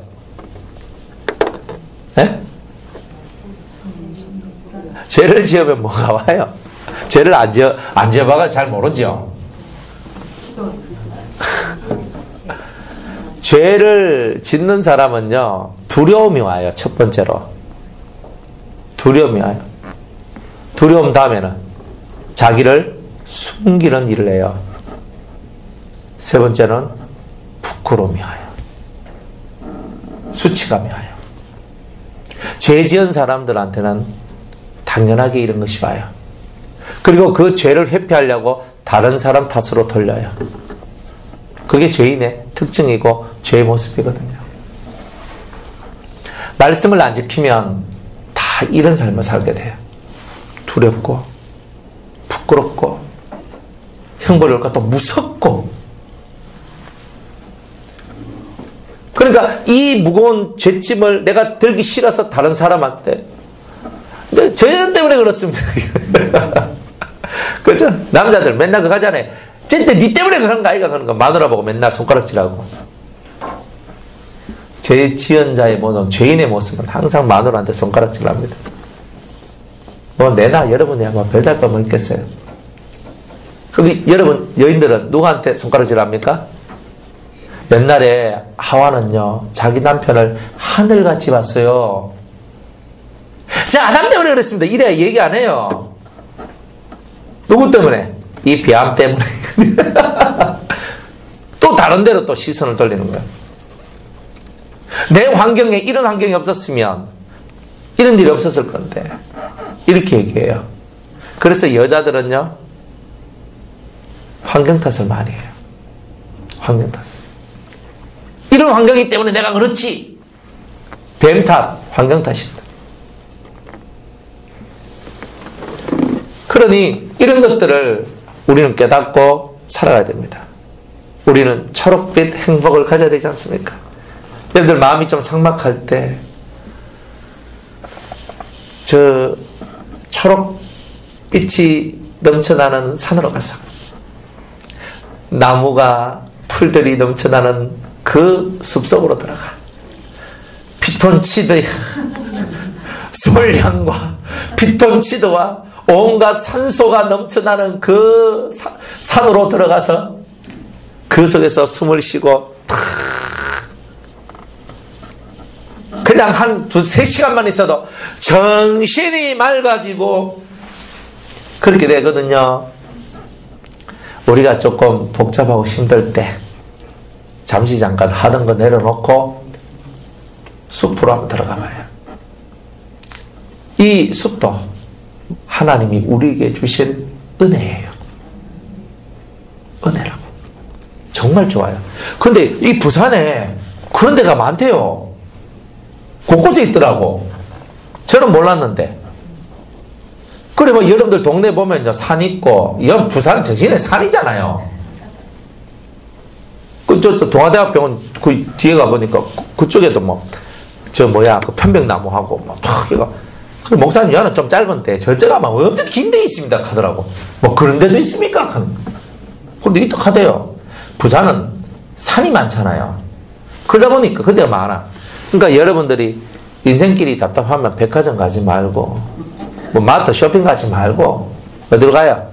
S1: 네? 죄를 지으면 뭐가 와요? 죄를 안 지어봐가 잘 모르죠. 죄를 짓는 사람은요, 두려움이 와요. 첫 번째로. 두려움이 와요. 두려움 다음에는 자기를 숨기는 일을 해요. 세 번째는 부끄러움이 와요. 수치감이 와요. 죄 지은 사람들한테는 당연하게 이런 것이 와요. 그리고 그 죄를 회피하려고 다른 사람 탓으로 돌려요. 그게 죄인의 특징이고 죄의 모습이거든요. 말씀을 안 지키면 다 이런 삶을 살게 돼요. 두렵고 부끄럽고 형벌을 올까 또 무섭고. 그러니까 이 무거운 죄짐을 내가 들기 싫어서 다른 사람한테, 근데 죄 때문에 그렇습니다. 그렇죠? 남자들 맨날 그거 하잖아요. 쟤때 니 때문에 그런 거 아이가 그런 거. 마누라 보고 맨날 손가락질하고. 죄 지은 자의 모습, 죄인의 모습은 항상 마누라한테 손가락질합니다. 뭐 내나 여러분이 아마 별달 거 뭐 있겠어요. 그럼 여러분 여인들은 누구한테 손가락질합니까? 옛날에 하와는요, 자기 남편을 하늘같이 봤어요. 자, 아담 때문에 그랬습니다. 이래 얘기 안 해요. 누구 때문에? 이 비암 때문에. 또 다른 데로 또 시선을 돌리는 거예요. 내 환경에 이런 환경이 없었으면 이런 일이 없었을 건데. 이렇게 얘기해요. 그래서 여자들은요, 환경 탓을 많이 해요. 환경 탓을. 이런 환경이기 때문에 내가 그렇지. 뱀 탓, 환경 탓입니다. 그러니 이런 것들을 우리는 깨닫고 살아가야 됩니다. 우리는 초록빛 행복을 가져야 되지 않습니까? 여러분들 마음이 좀 삭막할 때 저 초록빛이 넘쳐나는 산으로 가서 나무가 풀들이 넘쳐나는 그 숲속으로 들어가. 피톤치드의 솔향과 피톤치드와 온갖 산소가 넘쳐나는 그 산으로 들어가서 그 속에서 숨을 쉬고 그냥 한 2-3시간만 있어도 정신이 맑아지고 그렇게 되거든요. 우리가 조금 복잡하고 힘들 때 잠시 잠깐 하던 거 내려놓고 숲으로 한번 들어가 봐요. 이 숲도 하나님이 우리에게 주신 은혜예요. 은혜라고. 정말 좋아요. 그런데 이 부산에 그런 데가 많대요. 곳곳에 있더라고. 저는 몰랐는데. 그래 뭐 여러분들 동네 보면요, 산 있고, 이건 부산 정신의 산이잖아요. 저 동아대학병원 그 뒤에 가보니까 그쪽에도 뭐, 그 편백나무하고, 막, 이거. 목사님, 여는 좀 짧은데, 저쪽가 막 엄청 긴 데 있습니다. 하더라고. 뭐 그런 데도 있습니까? 근데 이떡하대요. 부산은 산이 많잖아요. 그러다 보니까 그 데가 많아. 그러니까 여러분들이 인생길이 답답하면 백화점 가지 말고, 뭐 마트 쇼핑 가지 말고, 어디로 가요?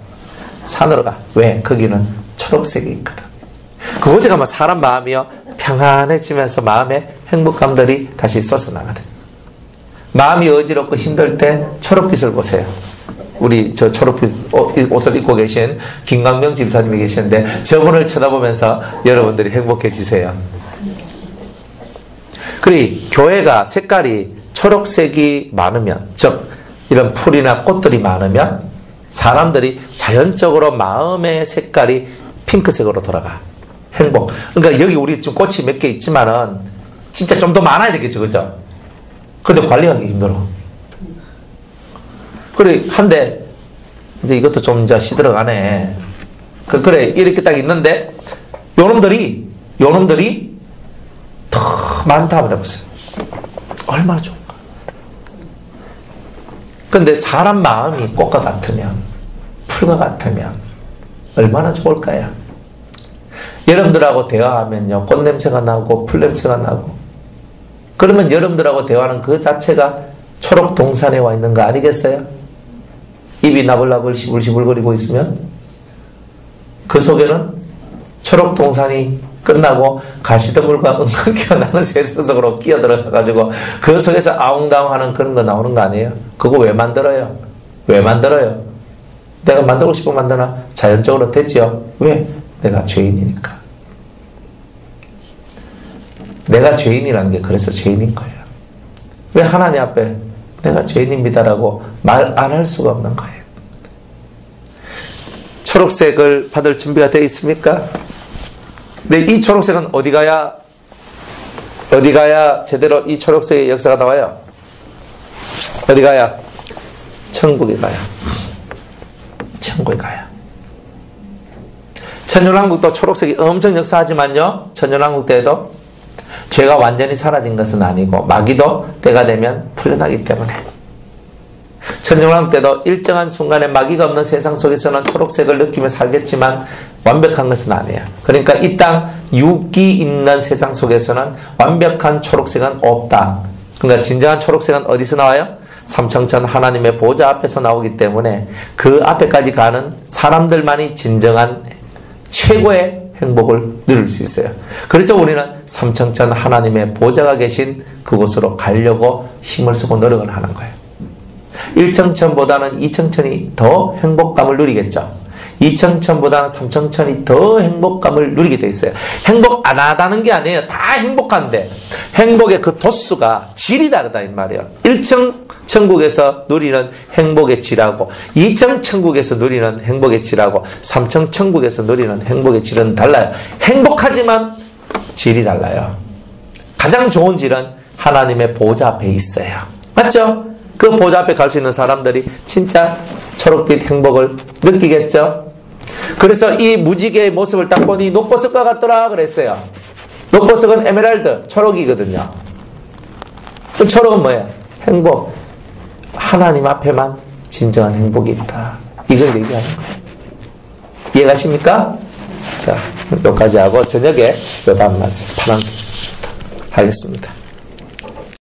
S1: 산으로 가. 왜? 거기는 초록색이 있거든. 그곳에 가면 사람 마음이요, 평안해지면서 마음의 행복감들이 다시 솟아나거든. 마음이 어지럽고 힘들 때 초록빛을 보세요. 우리 저 초록빛 옷을 입고 계신 김광명 집사님이 계시는데 저분을 쳐다보면서 여러분들이 행복해지세요. 그래, 교회가 색깔이 초록색이 많으면, 즉 이런 풀이나 꽃들이 많으면 사람들이 자연적으로 마음의 색깔이 핑크색으로 돌아가. 행복. 그러니까 여기 우리 지금 꽃이 몇 개 있지만은 진짜 좀 더 많아야 되겠죠, 그죠? 근데 관리하기 힘들어. 그래, 한데 이제 이것도 좀 이제 시들어가네. 그래, 이렇게 딱 있는데, 요놈들이 더 많다 그래보세요. 얼마나 좋은가. 근데 사람 마음이 꽃과 같으면, 풀과 같으면, 얼마나 좋을까요? 여러분들하고 대화하면요, 꽃 냄새가 나고, 풀 냄새가 나고, 그러면 여러분들하고 대화하는 그 자체가 초록 동산에 와 있는 거 아니겠어요? 입이 나불나불 시불시불거리고 있으면 그 속에는 초록 동산이 끝나고 가시덤불과 은근기가 나는 세상 속으로 끼어들어가지고 그 속에서 아웅다웅 하는 그런 거 나오는 거 아니에요? 그거 왜 만들어요? 왜 만들어요? 내가 만들고 싶어 만드나? 자연적으로 됐죠? 왜? 내가 죄인이니까. 내가 죄인이라는 게 그래서 죄인인 거예요. 왜 하나님 앞에 내가 죄인입니다라고 말 안 할 수가 없는 거예요. 초록색을 받을 준비가 되어 있습니까? 근데 이 초록색은 어디 가야 제대로 이 초록색의 역사가 나와요? 어디 가야? 천국에 가야. 천국에 가야. 천년왕국도 초록색이 엄청 역사하지만요, 천년왕국 때에도 죄가 완전히 사라진 것은 아니고 마귀도 때가 되면 풀려나기 때문에 천년왕국 때도 일정한 순간에 마귀가 없는 세상 속에서는 초록색을 느끼며 살겠지만 완벽한 것은 아니에요. 그러니까 이 땅 육이 있는 세상 속에서는 완벽한 초록색은 없다. 그러니까 진정한 초록색은 어디서 나와요? 삼청천 하나님의 보좌 앞에서 나오기 때문에 그 앞에까지 가는 사람들만이 진정한 최고의 행복을 누릴 수 있어요. 그래서 우리는 삼청천 하나님의 보좌가 계신 그곳으로 가려고 힘을 쓰고 노력을 하는 거예요. 1청천보다는 2청천이 더 행복감을 누리겠죠. 2청천보다는 3청천이 더 행복감을 누리게 돼 있어요. 행복 안 하다는 게 아니에요. 다 행복한데 행복의 그 도수가 질이 다르다 이 말이에요. 1청 천국에서 누리는 행복의 질하고 2청 천국에서 누리는 행복의 질하고 3청 천국에서 누리는 행복의 질은 달라요. 행복하지만 질이 달라요. 가장 좋은 질은 하나님의 보좌 앞에 있어요. 맞죠? 그 보좌 앞에 갈 수 있는 사람들이 진짜 초록빛 행복을 느끼겠죠? 그래서 이 무지개의 모습을 딱 보니 녹보석과 같더라 그랬어요. 녹보석은 에메랄드, 초록이거든요. 그 초록은 뭐예요? 행복. 하나님 앞에만 진정한 행복이 있다. 이걸 얘기하는 거예요. 이해가십니까? 자, 여기까지 하고 저녁에 요 다음 말씀 파란색 하겠습니다.